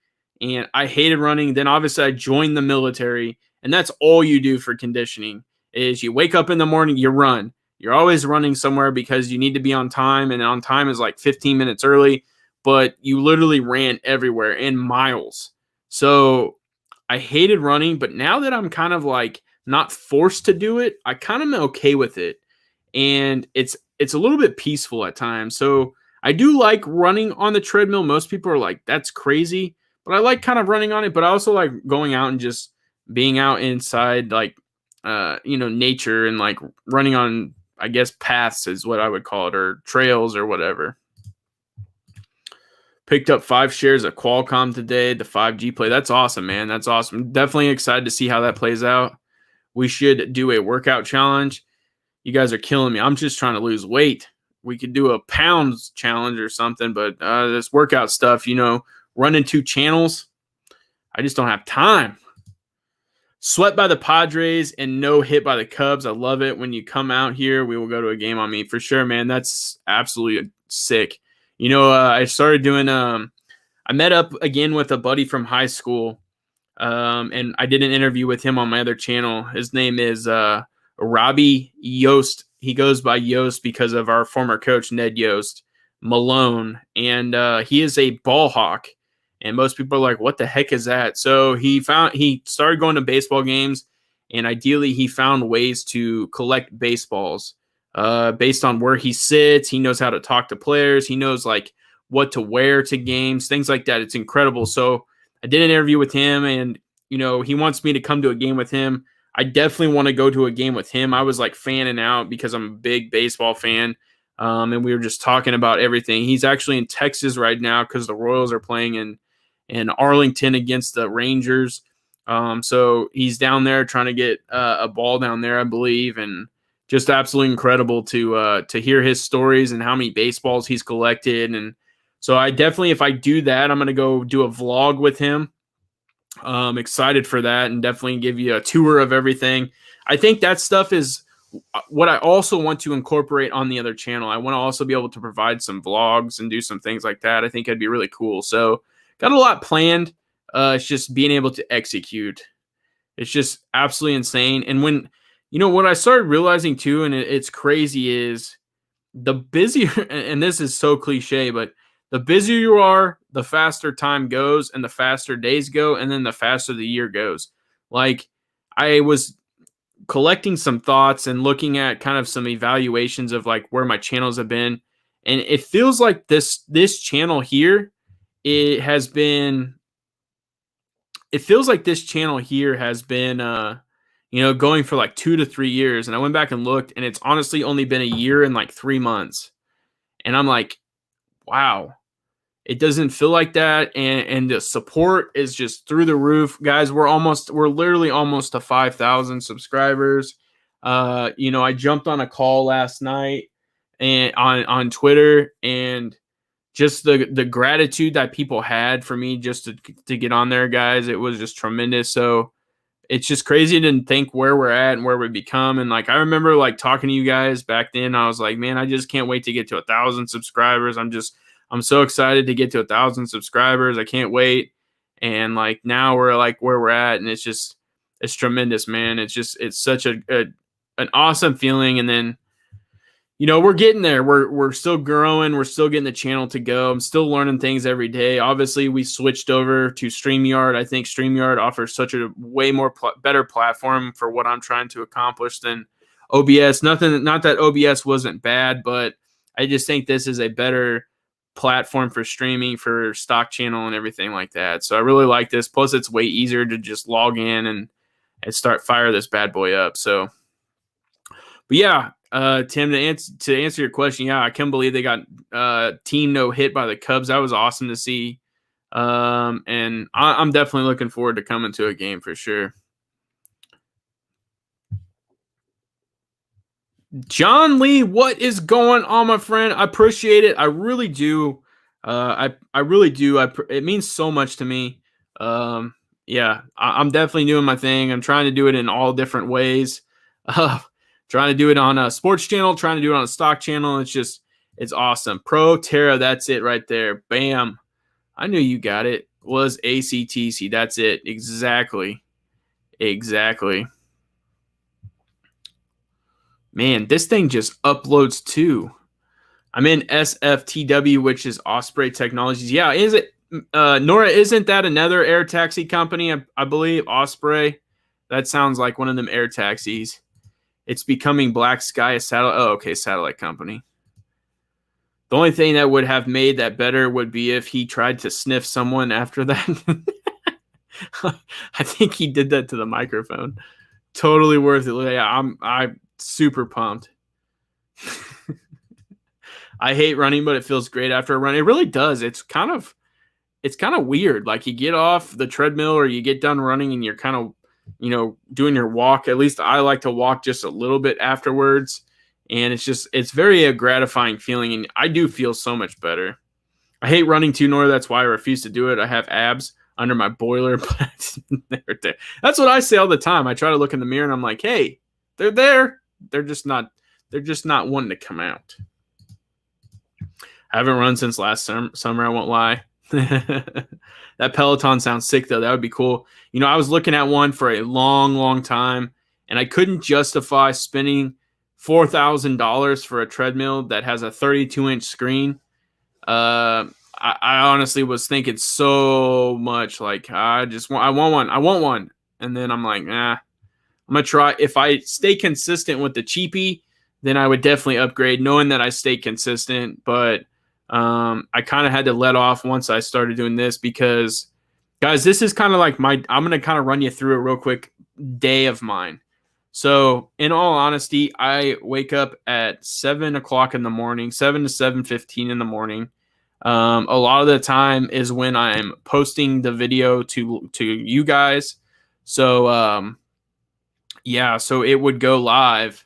And I hated running. Then obviously I joined the military, and that's all you do for conditioning is you wake up in the morning, you run. You're always running somewhere because you need to be on time, and on time is like 15 minutes early, but you literally ran everywhere in miles. So I hated running, but now that I'm kind of like not forced to do it, I kind of am okay with it. And it's a little bit peaceful at times. So I do like running on the treadmill. Most people are like, that's crazy. But I like kind of running on it, but I also like going out and just being out inside, like nature, and like running on, I guess, paths is what I would call it, or trails or whatever. Picked up 5 shares of Qualcomm today, the 5G play. That's awesome, man. That's awesome. Definitely excited to see how that plays out. We should do a workout challenge. You guys are killing me. I'm just trying to lose weight. We could do a pounds challenge or something, but this workout stuff, running 2 channels, I just don't have time. Swept by the Padres and no hit by the Cubs. I love it. When you come out here, we will go to a game on me for sure, man. That's absolutely sick. I started doing I met up again with a buddy from high school, and I did an interview with him on my other channel. His name is Robbie Yost. He goes by Yost because of our former coach, Ned Yost Malone, and he is a ball hawk. And most people are like, what the heck is that? So he started going to baseball games, and ideally he found ways to collect baseballs based on where he sits. He knows how to talk to players. He knows like what to wear to games, things like that. It's incredible. So I did an interview with him, and he wants me to come to a game with him. I definitely want to go to a game with him. I was like fanning out because I'm a big baseball fan. And we were just talking about everything. He's actually in Texas right now because the Royals are playing in Arlington against the Rangers. So he's down there trying to get a ball down there, I believe, and just absolutely incredible to hear his stories and how many baseballs he's collected. And so I definitely, if I do that, I'm going to go do a vlog with him. Excited for that, and definitely give you a tour of everything. I think that stuff is what I also want to incorporate on the other channel. I want to also be able to provide some vlogs and do some things like that. I think it'd be really cool. So got a lot planned. It's just being able to execute. It's just absolutely insane. And what I started realizing too, and it's crazy, is the busier, and this is so cliche, but the busier you are, the faster time goes, and the faster days go, and then the faster the year goes. Like, I was collecting some thoughts and looking at kind of some evaluations of like where my channels have been, and it feels like this channel here, it feels like this channel here has been going for like 2 to 3 years. And I went back and looked, and it's honestly only been a year and like 3 months. And I'm like, wow, it doesn't feel like that. And the support is just through the roof. Guys, we're literally almost to 5,000 subscribers. I jumped on a call last night and on Twitter, and just the gratitude that people had for me just to get on there, guys, it was just tremendous. So it's just crazy to think where we're at and where we become. And like, I remember like talking to you guys back then. I was like, man, I just can't wait to get to 1,000 subscribers. I'm so excited to get to 1,000 subscribers. I can't wait. And like, now we're like where we're at, and it's tremendous, man. It's such an awesome feeling. And then, we're getting there. We're still growing. We're still getting the channel to go. I'm still learning things every day. Obviously, we switched over to StreamYard. I think StreamYard offers such a way more better platform for what I'm trying to accomplish than OBS. Not that OBS wasn't bad, but I just think this is a better platform for streaming, for stock channel and everything like that. So I really like this. Plus, it's way easier to just log in and fire this bad boy up. So, but yeah. Tim, to answer your question, yeah, I can't believe they got team no hit by the Cubs. That was awesome to see. And I'm definitely looking forward to coming to a game for sure. John Lee, what is going on, my friend? I appreciate it. I really do. I really do. It means so much to me. Um, yeah, I'm definitely doing my thing. I'm trying to do it in all different ways. Uh, Trying to do it on a sports channel, trying to do it on a stock channel. It's awesome. Pro Terra, that's it right there. Bam. I knew you got it. Was ACTC. That's it. Exactly. Exactly. Man, this thing just uploads too. I'm in SFTW, which is Osprey Technologies. Yeah, is it Nora? Isn't that another air taxi company? I believe Osprey. That sounds like one of them air taxis. It's becoming Black Sky, a satellite. Oh, okay, satellite company. The only thing that would have made that better would be if he tried to sniff someone after that. I think he did that to the microphone. Totally worth it. Yeah, I'm super pumped. I hate running, but it feels great after a run. It really does. It's kind of weird. Like you get off the treadmill or you get done running and you're kind of, doing your walk. At least I like to walk just a little bit afterwards. And it's very a gratifying feeling. And I do feel so much better. I hate running too, Nora. That's why I refuse to do it. I have abs under my boiler, but they're there. That's what I say all the time. I try to look in the mirror and I'm like, hey, they're there. They're just not wanting to come out. I haven't run since last summer. I won't lie. That Peloton sounds sick, though. That would be cool. I was looking at one for a long, long time, and I couldn't justify spending $4,000 for a treadmill that has a 32-inch screen. I honestly was thinking so much, like, I want one. And then I'm like, nah, I'm going to try. If I stay consistent with the cheapie, then I would definitely upgrade, knowing that I stay consistent. But I kind of had to let off once I started doing this because, guys, this is kind of like I'm going to kind of run you through a real quick day of mine. So in all honesty, I wake up at 7 o'clock in the morning, 7 to 7:15 in the morning. A lot of the time is when I'm posting the video to you guys. So, yeah, so it would go live,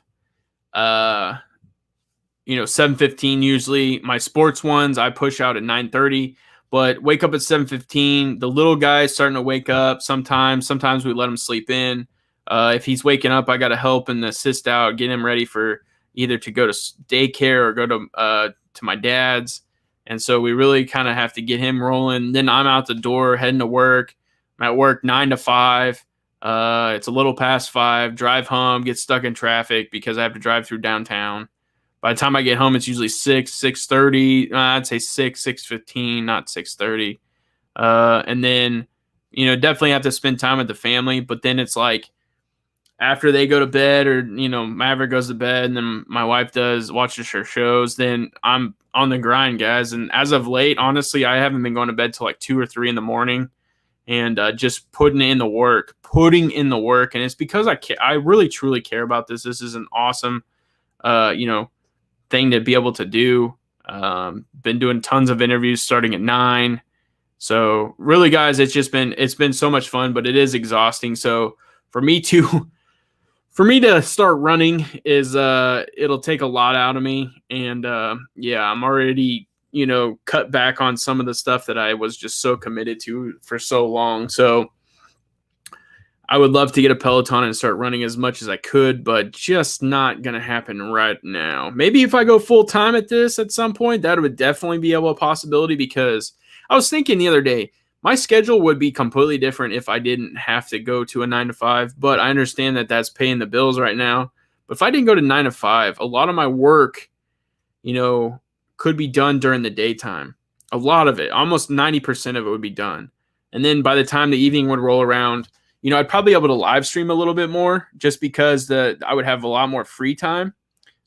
7:15 usually. My sports ones I push out at 9:30, but wake up at 7:15. The little guy's starting to wake up sometimes. Sometimes we let him sleep in. If he's waking up, I got to help and assist out, get him ready for either to go to daycare or go to my dad's. And so we really kind of have to get him rolling. Then I'm out the door heading to work. I'm at work 9 to 5. It's a little past 5. Drive home, get stuck in traffic because I have to drive through downtown. By the time I get home, it's usually 6:30. I'd say 6:15, not 6:30. And then, definitely have to spend time with the family. But then it's like after they go to bed or, Maverick goes to bed and then my wife watches her shows, then I'm on the grind, guys. And as of late, honestly, I haven't been going to bed till like 2 or 3 in the morning and just putting in the work. And it's because I really, truly care about this. This is an awesome, thing to be able to do. Been doing tons of interviews starting at 9. So really, guys, it's been so much fun, but it is exhausting. So for me to start running is it'll take a lot out of me. And yeah, I'm already, cut back on some of the stuff that I was just so committed to for so long. So I would love to get a Peloton and start running as much as I could, but just not going to happen right now. Maybe if I go full time at this at some point, that would definitely be a possibility, because I was thinking the other day, my schedule would be completely different if I didn't have to go to a 9 to 5, but I understand that that's paying the bills right now. But if I didn't go to 9 to 5, a lot of my work, could be done during the daytime. A lot of it, almost 90% of it would be done. And then by the time the evening would roll around, I'd probably be able to live stream a little bit more just because I would have a lot more free time.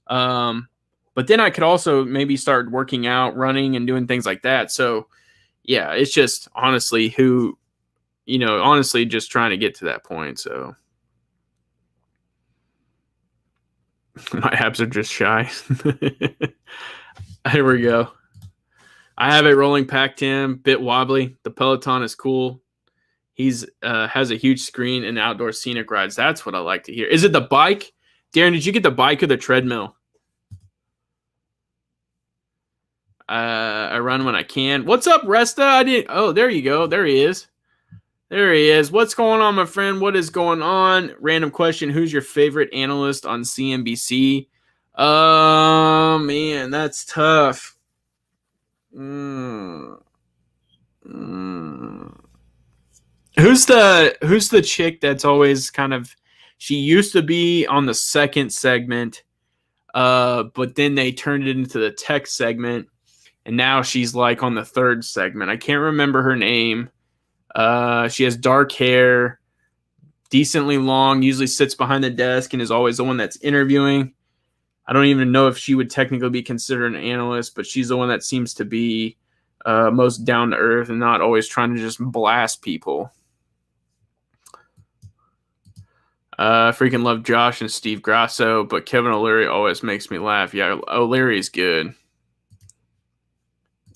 But then I could also maybe start working out, running, and doing things like that. So, yeah, it's just honestly just trying to get to that point. So my abs are just shy. Here we go. I have a rolling pack, Tim, bit wobbly. The Peloton is cool. He's has a huge screen and outdoor scenic rides. That's what I like to hear. Is it the bike? Darren, did you get the bike or the treadmill? I run when I can. What's up, Resta? I didn't. Oh, there you go. There he is. There he is. What's going on, my friend? What is going on? Random question. Who's your favorite analyst on CNBC? Man, that's tough. Who's the chick that's always kind of, she used to be on the second segment, but then they turned it into the tech segment, and now she's like on the third segment. I can't remember her name. She has dark hair, decently long, usually sits behind the desk and is always the one that's interviewing. I don't even know if she would technically be considered an analyst, but she's the one that seems to be most down to earth and not always trying to just blast people. Freaking love Josh and Steve Grasso, but Kevin O'Leary always makes me laugh. Yeah, O'Leary's good.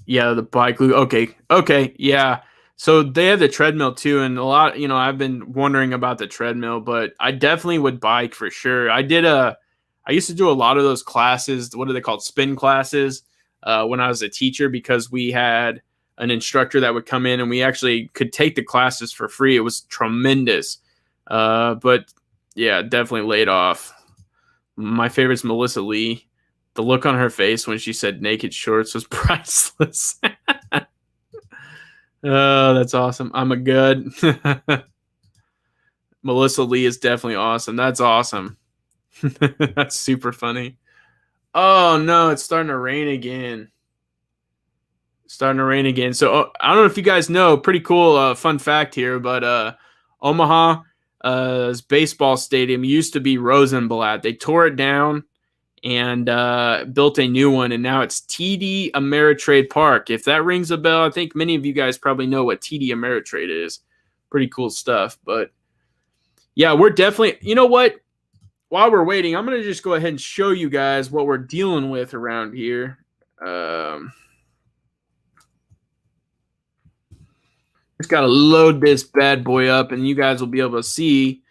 Yeah, the bike loop. Okay, yeah. So they have the treadmill too, and a lot. I've been wondering about the treadmill, but I definitely would bike for sure. I used to do a lot of those classes. What are they called? Spin classes. When I was a teacher, because we had an instructor that would come in, and we actually could take the classes for free. It was tremendous. But yeah, definitely laid off. My favorite's Melissa Lee. The look on her face when she said naked shorts was priceless. Oh, that's awesome. I'm a good. Melissa Lee is definitely awesome. That's awesome. That's super funny. Oh, no, it's starting to rain again. So I don't know if you guys know, pretty cool fun fact here, but Omaha's baseball stadium used to be Rosenblatt. They tore it down and built a new one, and now it's TD Ameritrade Park. If that rings a bell, I think many of you guys probably know what TD Ameritrade is. Pretty cool stuff. But yeah, we're definitely, you know what? While we're waiting, I'm going to just go ahead and show you guys what we're dealing with around here. Just got to load this bad boy up, and you guys will be able to see.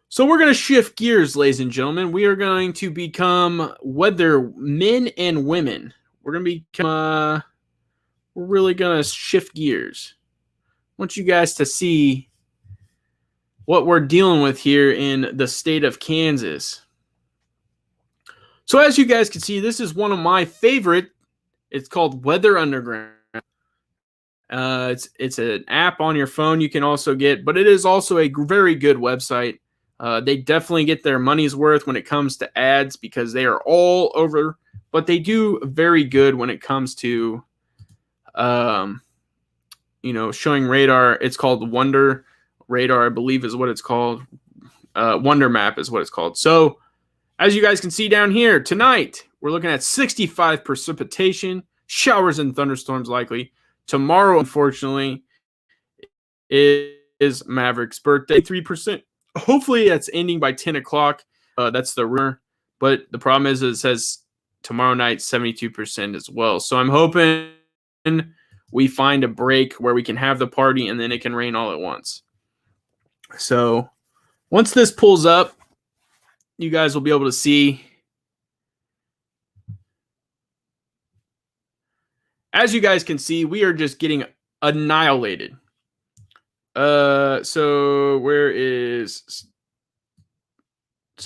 So we're going to shift gears, ladies and gentlemen. We are going to become whether men and women. We're going to become, we're really going to shift gears. I want you guys to see what we're dealing with here in the state of Kansas. So as you guys can see, this is one of my favorite. It's called Weather Underground. It's an app on your phone you can also get, but it is also a very good website. They definitely get their money's worth when it comes to ads because they are all over, but they do very good when it comes to, showing radar. It's called Wonder Radar, I believe is what it's called. Wonder Map is what it's called. So as you guys can see down here tonight, we're looking at 65 precipitation, showers and thunderstorms likely. Tomorrow, unfortunately, is Maverick's birthday, 3%. Hopefully that's ending by 10 o'clock. That's the rumor. But the problem is it says tomorrow night, 72% as well. So I'm hoping we find a break where we can have the party and then it can rain all at once. So once this pulls up, you guys will be able to see. As you guys can see, we are just getting annihilated. So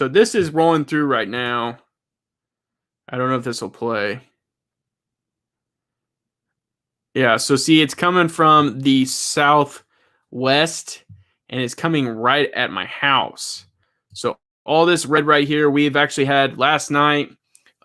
this is rolling through right now. I don't know if this will play. Yeah, so see, it's coming from the southwest, and it's coming right at my house. So all this red right here, we've actually had last night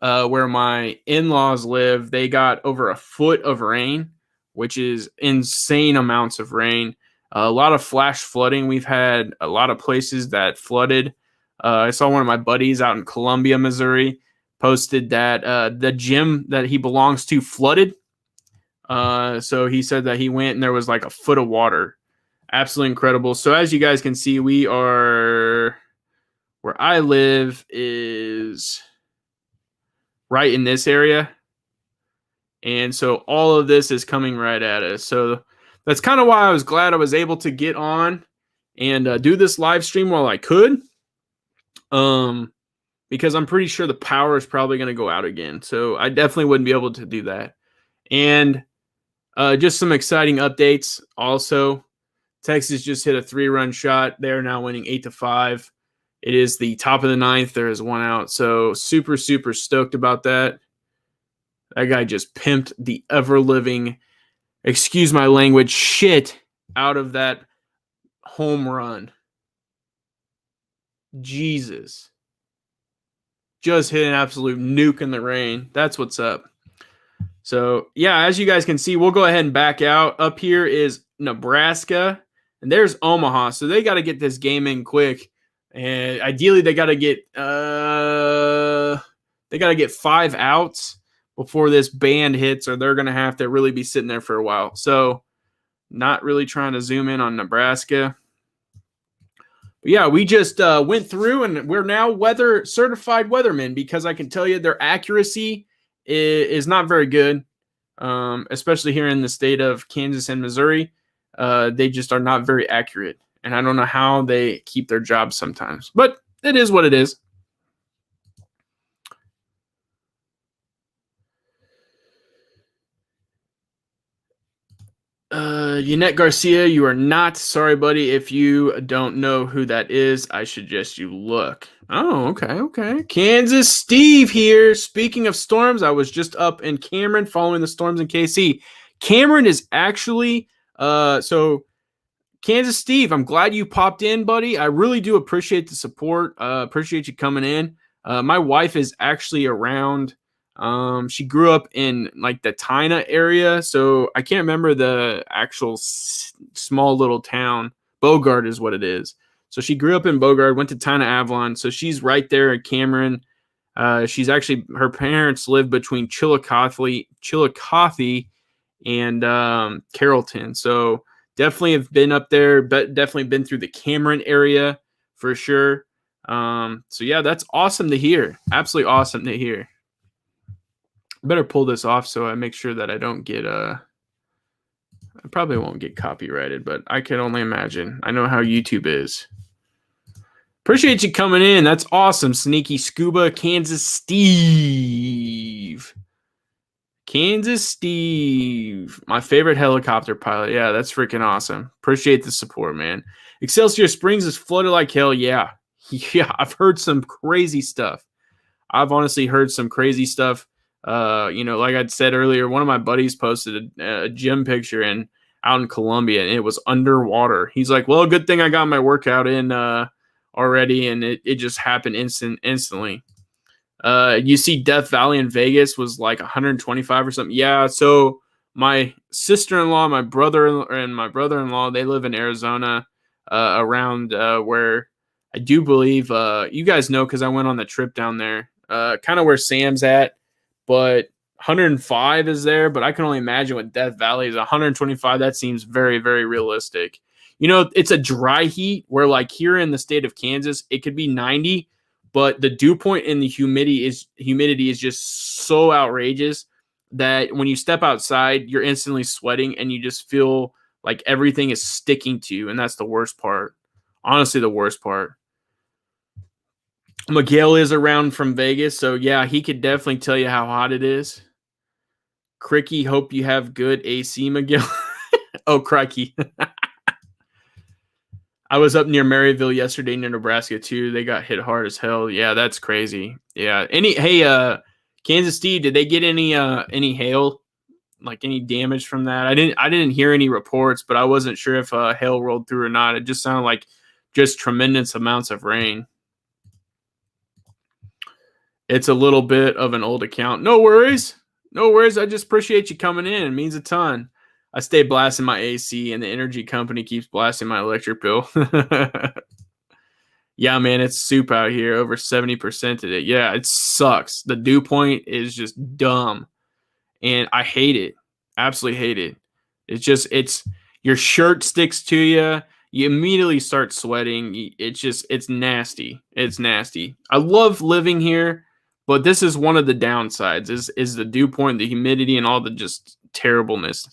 where my in-laws live, they got over a foot of rain, which is insane amounts of rain. A lot of flash flooding. We've had a lot of places that flooded. I saw one of my buddies out in Columbia, Missouri, posted that the gym that he belongs to flooded. So he said that he went and there was like a foot of water. Absolutely incredible. So as you guys can see, we are, where I live is right in this area. And so all of this is coming right at us. So that's kind of why I was glad I was able to get on and do this live stream while I could. Because I'm pretty sure the power is probably going to go out again. So I definitely wouldn't be able to do that. And just some exciting updates also. Texas just hit a 3-run shot. They're now winning 8-5. It is the top of the ninth. There is one out. So super, super stoked about that. That guy just pimped the ever-living, excuse my language, shit out of that home run. Jesus. Just hit an absolute nuke in the rain. That's what's up. So, yeah, as you guys can see, we'll go ahead and back out. Up here is Nebraska, and there's Omaha. So they got to get this game in quick. And ideally they got to get 5 outs before this band hits, or they're going to have to really be sitting there for a while. So, not really trying to zoom in on Nebraska. But yeah, we just went through, and we're now certified weathermen, because I can tell you their accuracy is not very good, especially here in the state of Kansas and Missouri. They just are not very accurate, and I don't know how they keep their jobs sometimes, but it is what it is. Yannette Garcia, you are not. Sorry, buddy. If you don't know who that is, I suggest you look. Oh, okay. Kansas Steve here. Speaking of storms, I was just up in Cameron following the storms in KC. Cameron is actually, so Kansas Steve, I'm glad you popped in, buddy. I really do appreciate the support. Appreciate you coming in. My wife is actually around. She grew up in like the Tina area, so I can't remember the actual small little town. Bogart is what it is. So she grew up in Bogart, went to Tina Avalon, so she's right there at Cameron. She's actually, her parents live between Chillicothe and Carrollton. So definitely have been up there, but definitely been through the Cameron area for sure. So yeah, that's awesome to hear. Absolutely awesome to hear. I better pull this off so I make sure that I don't get I probably won't get copyrighted, but I can only imagine. I know how YouTube is. Appreciate you coming in. That's awesome. Sneaky Scuba, Kansas Steve. Kansas Steve. My favorite helicopter pilot. Yeah, that's freaking awesome. Appreciate the support, man. Excelsior Springs is flooded like hell. Yeah. Yeah, I've heard some crazy stuff. I've honestly heard some crazy stuff. Like I said earlier, one of my buddies posted a gym picture out in Colombia, and it was underwater. He's like, well, good thing I got my workout in already, and it just happened instantly. You see Death Valley in Vegas was like 125 or something. Yeah, so my sister-in-law, my brother-in-law, they live in Arizona, around where I do believe you guys know, because I went on the trip down there, kind of where Sam's at, but 105 is there. But I can only imagine what Death Valley is. 125, that seems very, very realistic. It's a dry heat, where like here in the state of Kansas, it could be 90, but the dew point and the humidity is just so outrageous that when you step outside, you're instantly sweating, and you just feel like everything is sticking to you, and that's the worst part. Honestly, the worst part. Miguel is around from Vegas, so yeah, he could definitely tell you how hot it is. Cricky, hope you have good AC, Miguel. Oh, crikey. I was up near Maryville yesterday, near Nebraska too. They got hit hard as hell. Yeah, that's crazy. Yeah. Kansas Steve, did they get any hail? Like any damage from that? I didn't hear any reports, but I wasn't sure if hail rolled through or not. It just sounded like just tremendous amounts of rain. It's a little bit of an old account. No worries. No worries. I just appreciate you coming in. It means a ton. I stay blasting my AC, and the energy company keeps blasting my electric bill. Yeah, man, it's soup out here. Over 70% today. Yeah, it sucks. The dew point is just dumb, and I hate it. Absolutely hate it. It's your shirt sticks to you. You immediately start sweating. It's nasty. It's nasty. I love living here, but this is one of the downsides. Is the dew point, the humidity, and all the just terribleness.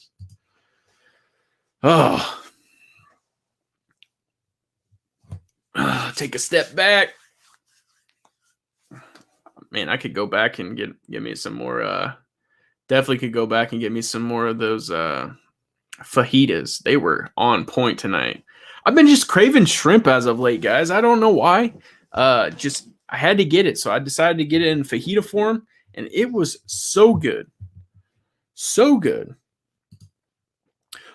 Oh. Take a step back. Man, I could go back and get me some more Definitely could go back and get me some more of those fajitas. They were on point tonight. I've been just craving shrimp as of late, guys. I don't know why. Just I had to get it, so I decided to get it in fajita form, and it was so good. So good.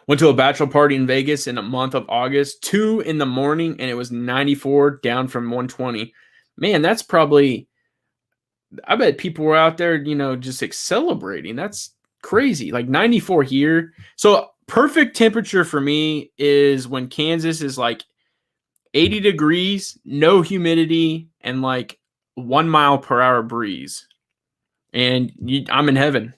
Went to a bachelor party in Vegas in the month of August, 2 in the morning, and it was 94, down from 120. Man, that's probably, I bet people were out there, just celebrating. That's crazy. Like 94 here. So perfect temperature for me is when Kansas is like 80 degrees, no humidity, and like 1 mile per hour breeze. And I'm in heaven.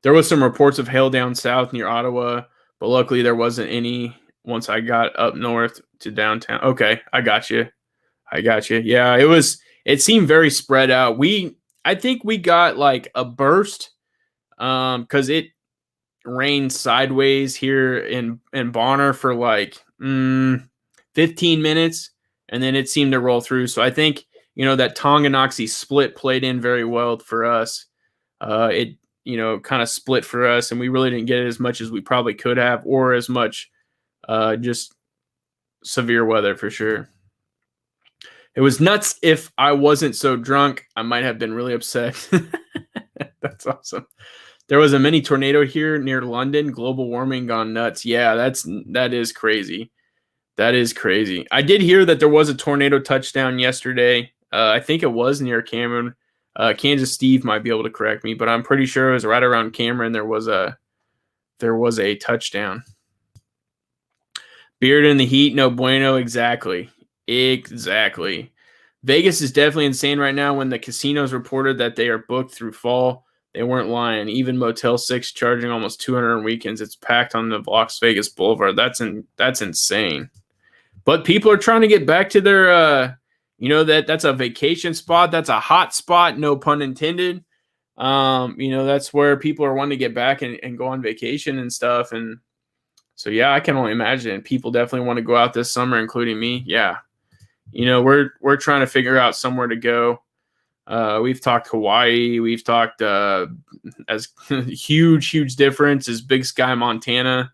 There was some reports of hail down south near Ottawa, but luckily there wasn't any once I got up north to downtown. Okay, I got you. Yeah, it seemed very spread out. I think we got like a burst cuz it rained sideways here in Bonner for like 15 minutes, and then it seemed to roll through. So I think, that Tonganoxie split played in very well for us. It kind of split for us, and we really didn't get as much as we probably could have, or as much just severe weather for sure. It was nuts. If I wasn't so drunk, I might have been really upset. That's awesome. There was a mini tornado here near London. Global warming gone nuts. Yeah, that is crazy. That is crazy. I did hear that there was a tornado touchdown yesterday. I think it was near Cameron. Kansas Steve might be able to correct me, but I'm pretty sure it was right around Cameron. There was a touchdown. Beard in the heat, no bueno. Exactly. Vegas is definitely insane right now. When the casinos reported that they are booked through fall, they weren't lying. Even Motel 6 charging almost 200 on weekends. It's packed on the Las Vegas Boulevard. That's insane. But people are trying to get back to their that's a vacation spot. That's a hot spot, no pun intended. That's where people are wanting to get back and go on vacation and stuff. And so, yeah, I can only imagine. People definitely want to go out this summer, including me. Yeah. We're trying to figure out somewhere to go. We've talked Hawaii. We've talked as huge difference is Big Sky, Montana.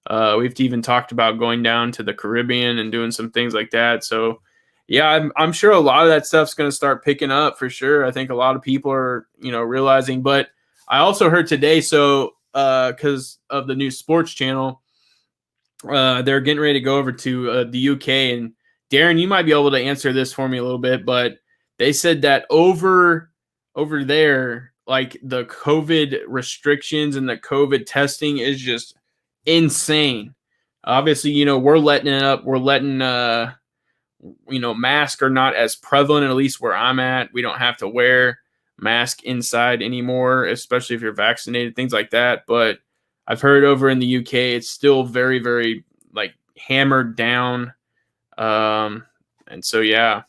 We've even talked about going down to the Caribbean and doing some things like that. So, yeah, I'm sure a lot of that stuff's going to start picking up for sure. I think a lot of people are, realizing. But I also heard today, so because of the new sports channel, they're getting ready to go over to the UK. And Darren, you might be able to answer this for me a little bit, but they said that over there, like the COVID restrictions and the COVID testing is just insane. Obviously, we're letting it up. We're letting, masks are not as prevalent, at least where I'm at. We don't have to wear mask inside anymore, especially if you're vaccinated, things like that. But I've heard over in the UK, it's still very, very like hammered down. And so, yeah.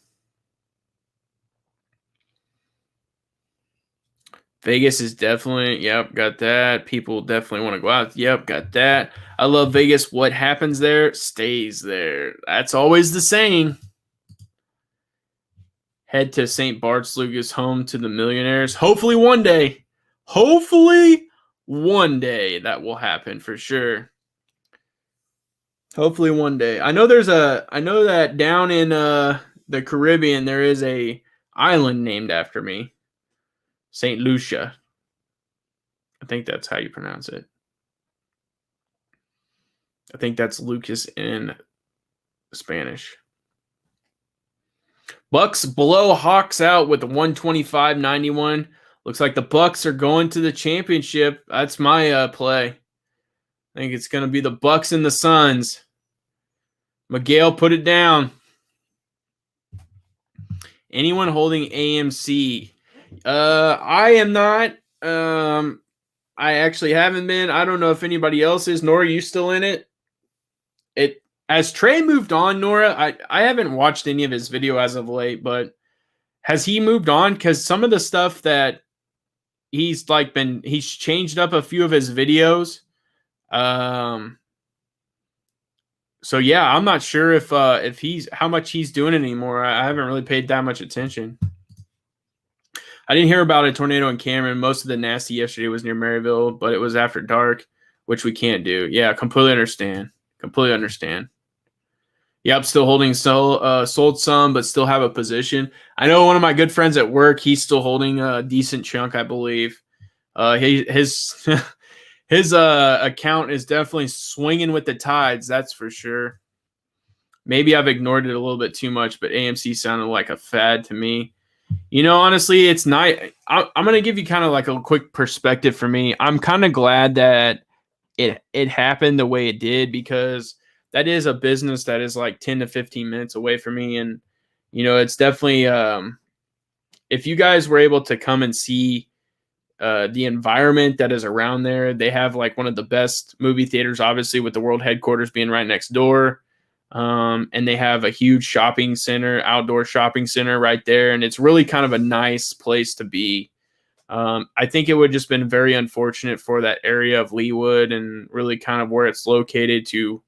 Vegas is definitely, yep, got that. People definitely want to go out. Yep, got that. I love Vegas. What happens there stays there. That's always the saying. Head to St. Bart's Lucas, home to the millionaires. Hopefully one day. Hopefully one day that will happen for sure. Hopefully one day. I know that down in the Caribbean there is a island named after me. St. Lucia. I think that's how you pronounce it. I think that's Lucas in Spanish. Bucks blow Hawks out with the 125-91. Looks like the Bucks are going to the championship. That's my play. I think it's going to be the Bucks and the Suns. Miguel, put it down. Anyone holding AMC? I am not. I actually haven't been. I don't know if anybody else is. Nora, are you still in it? As Trey moved on, Nora, I haven't watched any of his video as of late, but has he moved on? Because some of the stuff that he's changed up a few of his videos. So yeah, I'm not sure if he's how much he's doing it anymore. I haven't really paid that much attention. I didn't hear about a tornado in Cameron. Most of the nasty yesterday was near Maryville, but it was after dark, which we can't do. Yeah, completely understand. Completely understand. Yep, still holding sold some, but still have a position. I know one of my good friends at work, he's still holding a decent chunk, I believe. His his account is definitely swinging with the tides, that's for sure. Maybe I've ignored it a little bit too much, but AMC sounded like a fad to me. Honestly, it's not. I'm going to give you kind of like a quick perspective for me. I'm kind of glad that it happened the way it did, because that is a business that is like 10 to 15 minutes away from me. And, it's definitely, if you guys were able to come and see the environment that is around there, they have like one of the best movie theaters, obviously, with the world headquarters being right next door. And they have a huge shopping center, outdoor shopping center right there. And it's really kind of a nice place to be. I think it would just been very unfortunate for that area of Leawood and really kind of where it's located to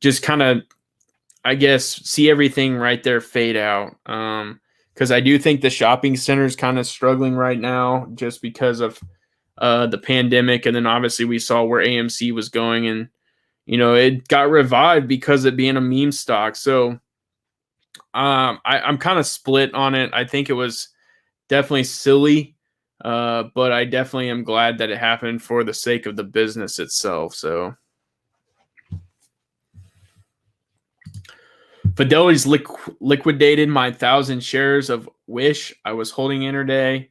just kind of, I guess, see everything right there fade out. Because I do think the shopping center is kind of struggling right now just because of the pandemic. And then obviously we saw where AMC was going, and it got revived because of being a meme stock. So I'm kind of split on it. I think it was definitely silly, but I definitely am glad that it happened for the sake of the business itself. So Fidelity's liquidated my 1,000 shares of Wish I was holding intraday.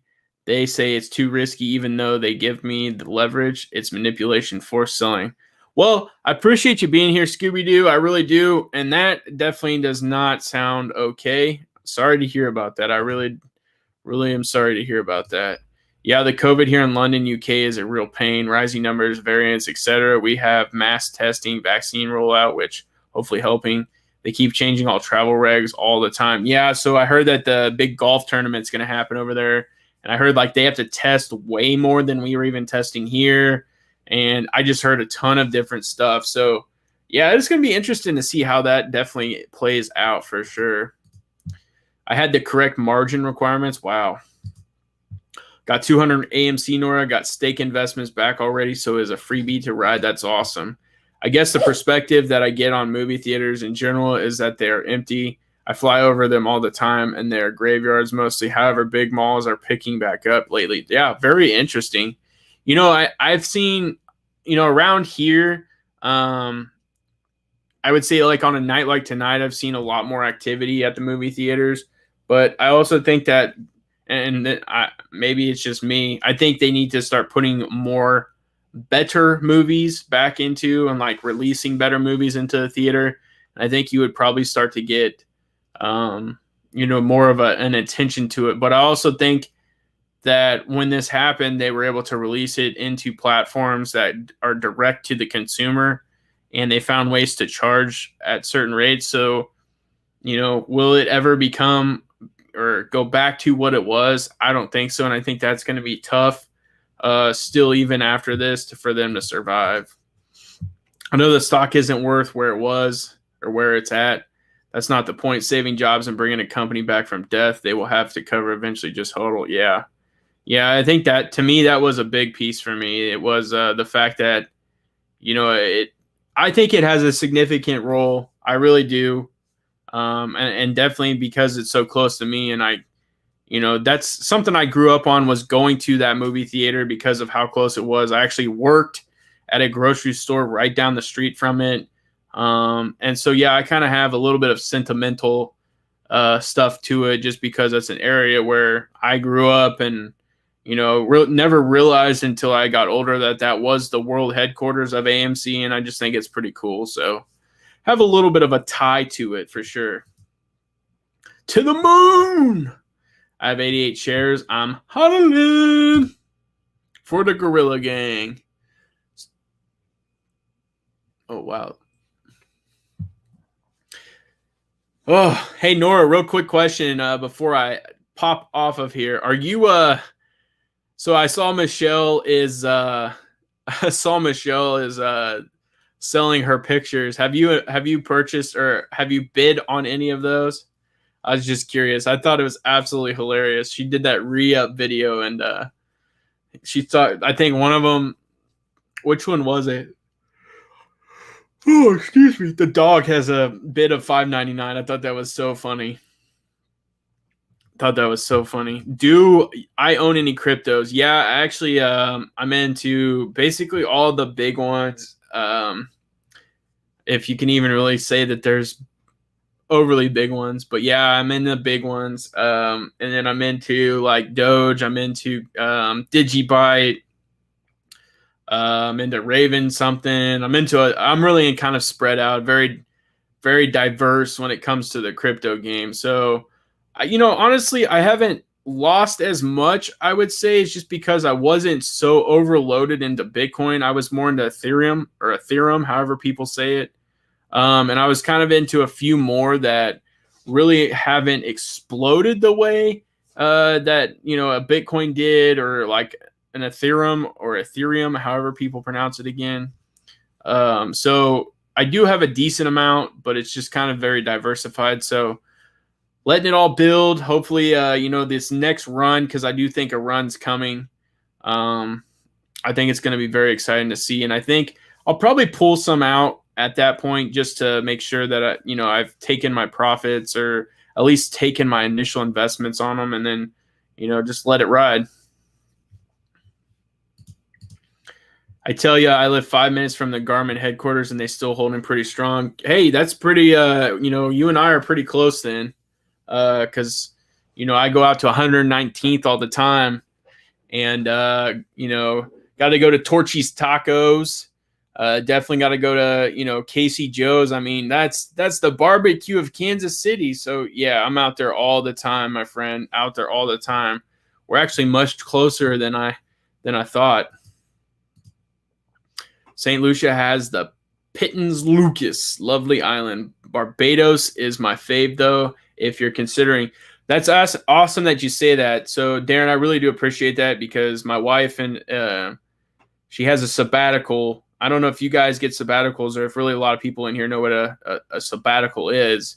They say it's too risky, even though they give me the leverage. It's manipulation, forced selling. Well, I appreciate you being here, Scooby-Doo. I really do. And that definitely does not sound okay. Sorry to hear about that. I really am sorry to hear about that. Yeah, the COVID here in London, UK is a real pain. Rising numbers, variants, etc. We have mass testing, vaccine rollout, which hopefully helping. They keep changing all travel regs all the time. Yeah, so I heard that the big golf tournament's going to happen over there. And I heard like they have to test way more than we were even testing here. And I just heard a ton of different stuff. So, yeah, it's going to be interesting to see how that definitely plays out for sure. I had the correct margin requirements. Wow. Got 200 AMC Nora, got stake investments back already. So as a freebie to ride, that's awesome. I guess the perspective that I get on movie theaters in general is that they are empty. I fly over them all the time, and they're graveyards mostly. However, big malls are picking back up lately. Yeah, very interesting. I've seen, around here, I would say like on a night like tonight, I've seen a lot more activity at the movie theaters. But I also think that, and maybe it's just me, I think they need to start putting more better movies back into, and like releasing better movies into the theater. And I think you would probably start to get, more of an attention to it. But I also think that when this happened, they were able to release it into platforms that are direct to the consumer, and they found ways to charge at certain rates. So, will it ever become or go back to what it was? I don't think so. And I think that's going to be tough still, even after this, for them to survive. I know the stock isn't worth where it was or where it's at. That's not the point. Saving jobs and bringing a company back from death, they will have to cover eventually. Just hodl. Yeah. I think that, to me, that was a big piece for me. It was the fact that, I think it has a significant role. I really do. And definitely because it's so close to me, and that's something I grew up on, was going to that movie theater because of how close it was. I actually worked at a grocery store right down the street from it. And so, yeah, I kind of have a little bit of sentimental stuff to it, just because it's an area where I grew up, and, never realized until I got older that was the world headquarters of AMC. And I just think it's pretty cool. So have a little bit of a tie to it for sure. To the moon. I have 88 shares. I'm huddling for the Gorilla Gang. Oh, wow. Oh, hey, Nora, real quick question before I pop off of here. Are you so I saw Michelle is selling her pictures. Have you purchased or have you bid on any of those? I was just curious. I thought it was absolutely hilarious. She did that re-up video, and she thought, I think one of them, which one was it? Oh, excuse me. The dog has a bid of $5.99. I thought that was so funny. Thought that was so funny. Do I own any cryptos? Yeah, actually, I'm into basically all the big ones. If you can even really say that there's overly big ones, but yeah, I'm in the big ones. And then I'm into like Doge. I'm into Digibyte. I'm into Raven something. I'm really in kind of spread out, very, very diverse when it comes to the crypto game. So, honestly, I haven't lost as much, I would say. It's just because I wasn't so overloaded into Bitcoin. I was more into Ethereum, however people say it. And I was kind of into a few more that really haven't exploded the way that, a Bitcoin did, or like an Ethereum, however people pronounce it again. So I do have a decent amount, but it's just kind of very diversified. So letting it all build. Hopefully, this next run, because I do think a run's coming. I think it's going to be very exciting to see, and I think I'll probably pull some out at that point just to make sure that I've taken my profits, or at least taken my initial investments on them, and then just let it ride. I tell you, I live 5 minutes from the Garmin headquarters, and they still holding pretty strong. Hey, that's pretty. You and I are pretty close then, because I go out to 119th all the time, and got to go to Torchy's Tacos. Definitely got to go to Casey Joe's. I mean, that's the barbecue of Kansas City. So yeah, I'm out there all the time, my friend. Out there all the time. We're actually much closer than I thought. St. Lucia has the Pittens Lucas, lovely island. Barbados is my fave, though, if you're considering. That's awesome that you say that. So, Darren, I really do appreciate that, because my wife, and she has a sabbatical. I don't know if you guys get sabbaticals, or if really a lot of people in here know what a sabbatical is.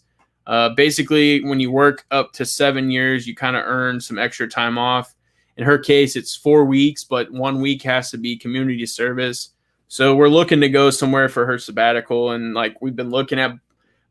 Basically, when you work up to 7 years, you kind of earn some extra time off. In her case, it's 4 weeks, but 1 week has to be community service. So we're looking to go somewhere for her sabbatical, and like we've been looking at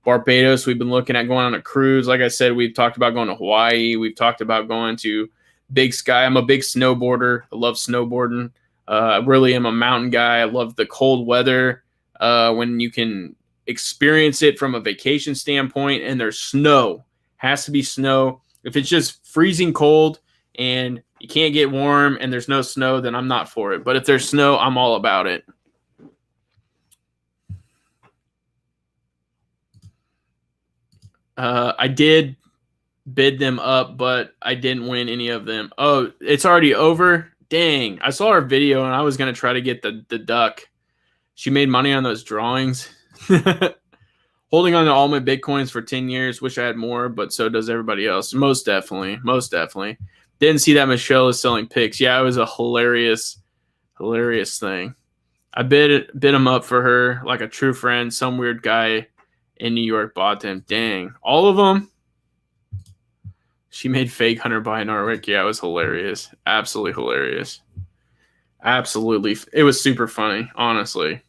Barbados, we've been looking at going on a cruise. Like I said, we've talked about going to Hawaii. We've talked about going to Big Sky. I'm a big snowboarder. I love snowboarding. I really am a mountain guy. I love the cold weather when you can experience it from a vacation standpoint, and there's snow. Has to be snow. If it's just freezing cold and you can't get warm and there's no snow, then I'm not for it. But if there's snow, I'm all about it. I did bid them up, but I didn't win any of them. Oh, it's already over? Dang. I saw her video, and I was going to try to get the duck. She made money on those drawings. Holding on to all my Bitcoins for 10 years. Wish I had more, but so does everybody else. Most definitely. Most definitely. Didn't see that Michelle is selling pics. Yeah, it was a hilarious thing. I bid them up for her like a true friend. Some weird guy in New York bought them. Dang. All of them? She made fake Hunter buy Norwick. Yeah, it was hilarious. Absolutely hilarious. Absolutely. It was super funny, honestly.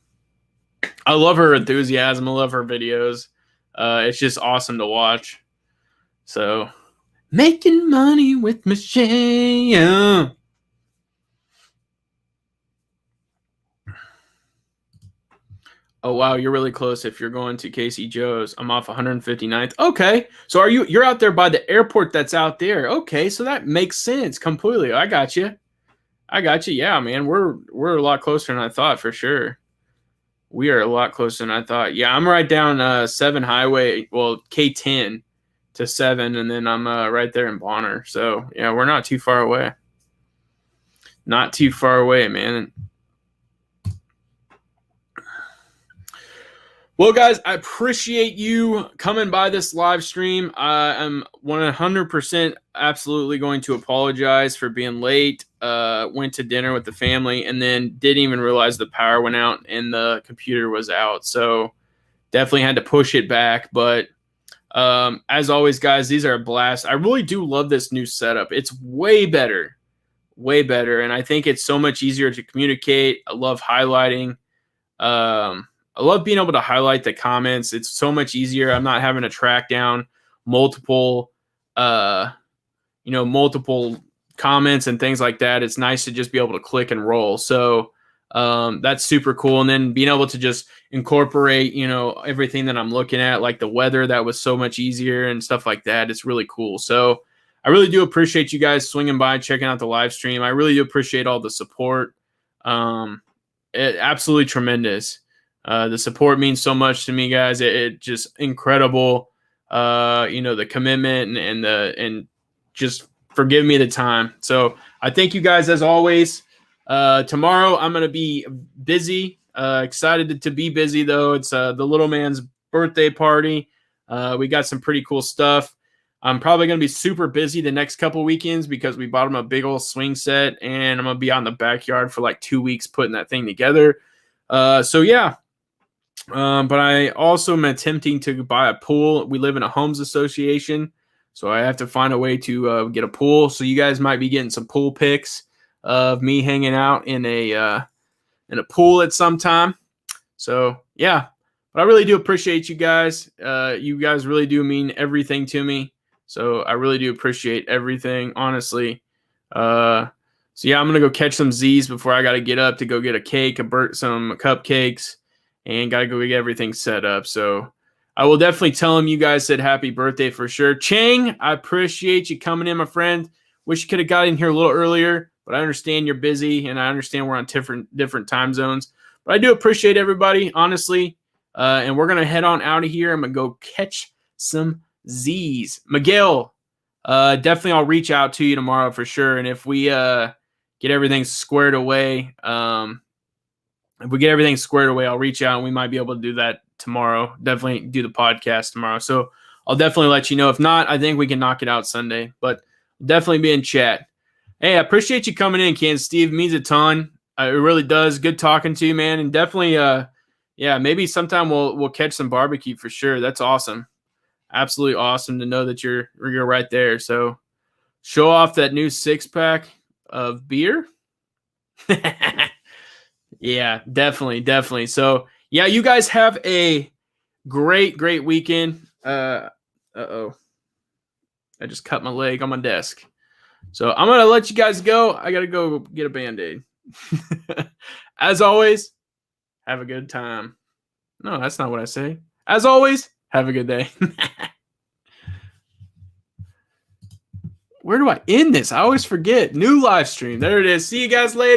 I love her enthusiasm. I love her videos. It's just awesome to watch. So, making money with Michelle. Oh wow, you're really close if you're going to Casey Joe's. I'm off 159th. Okay. So you're out there by the airport that's out there. Okay, so that makes sense completely. I got you. Yeah, man. We're a lot closer than I thought, for sure. We are a lot closer than I thought. Yeah, I'm right down 7 Highway, well, K10 to 7, and then I'm right there in Bonner. So, yeah, we're not too far away. Not too far away, man. Well, guys, I appreciate you coming by this live stream. I am 100% absolutely going to apologize for being late. Went to dinner with the family and then didn't even realize the power went out and the computer was out. So definitely had to push it back. But As always, guys, these are a blast. I really do love this new setup. It's way better, and I think it's so much easier to communicate. I love highlighting. I love being able to highlight the comments. It's so much easier. I'm not having to track down multiple, multiple comments and things like that. It's nice to just be able to click and roll. So that's super cool. And then being able to just incorporate, everything that I'm looking at, like the weather, that was so much easier and stuff like that. It's really cool. So I really do appreciate you guys swinging by, checking out the live stream. I really do appreciate all the support. Absolutely tremendous. The support means so much to me, guys. It just incredible. The commitment and just forgive me the time. So I thank you guys as always. Tomorrow I'm going to be busy. Excited to be busy though. It's the little man's birthday party. We got some pretty cool stuff. I'm probably going to be super busy the next couple weekends because we bought him a big old swing set, and I'm going to be out in the backyard for like 2 weeks putting that thing together. So yeah. But I also am attempting to buy a pool. We live in a homes association, so I have to find a way to get a pool. So you guys might be getting some pool pics of me hanging out in a pool at some time. So yeah, but I really do appreciate you guys. You guys really do mean everything to me. So I really do appreciate everything, honestly. So yeah, I'm gonna go catch some Z's before I got to get up to go get a cake, some cupcakes, and got to go get everything set up. So I will definitely tell him you guys said happy birthday for sure. Chang, I appreciate you coming in, my friend. Wish you could have got in here a little earlier, but I understand you're busy, and I understand we're on different time zones. But I do appreciate everybody, honestly. And we're going to head on out of here. I'm going to go catch some Z's. Miguel, definitely I'll reach out to you tomorrow for sure. And if we get everything squared away, I'll reach out, and we might be able to do that tomorrow. Definitely do the podcast tomorrow. So I'll definitely let you know. If not, I think we can knock it out Sunday, but definitely be in chat. Hey, I appreciate you coming in, Ken. Steve, it means a ton. It really does. Good talking to you, man. And definitely, maybe sometime we'll catch some barbecue for sure. That's awesome. Absolutely awesome to know that you're right there. So show off that new 6-pack of beer. Yeah, definitely. So yeah, you guys have a great weekend. Uh-oh. I just cut my leg on my desk. So I'm going to let you guys go. I got to go get a Band-Aid. As always, have a good time. No, that's not what I say. As always, have a good day. Where do I end this? I always forget. New live stream. There it is. See you guys later.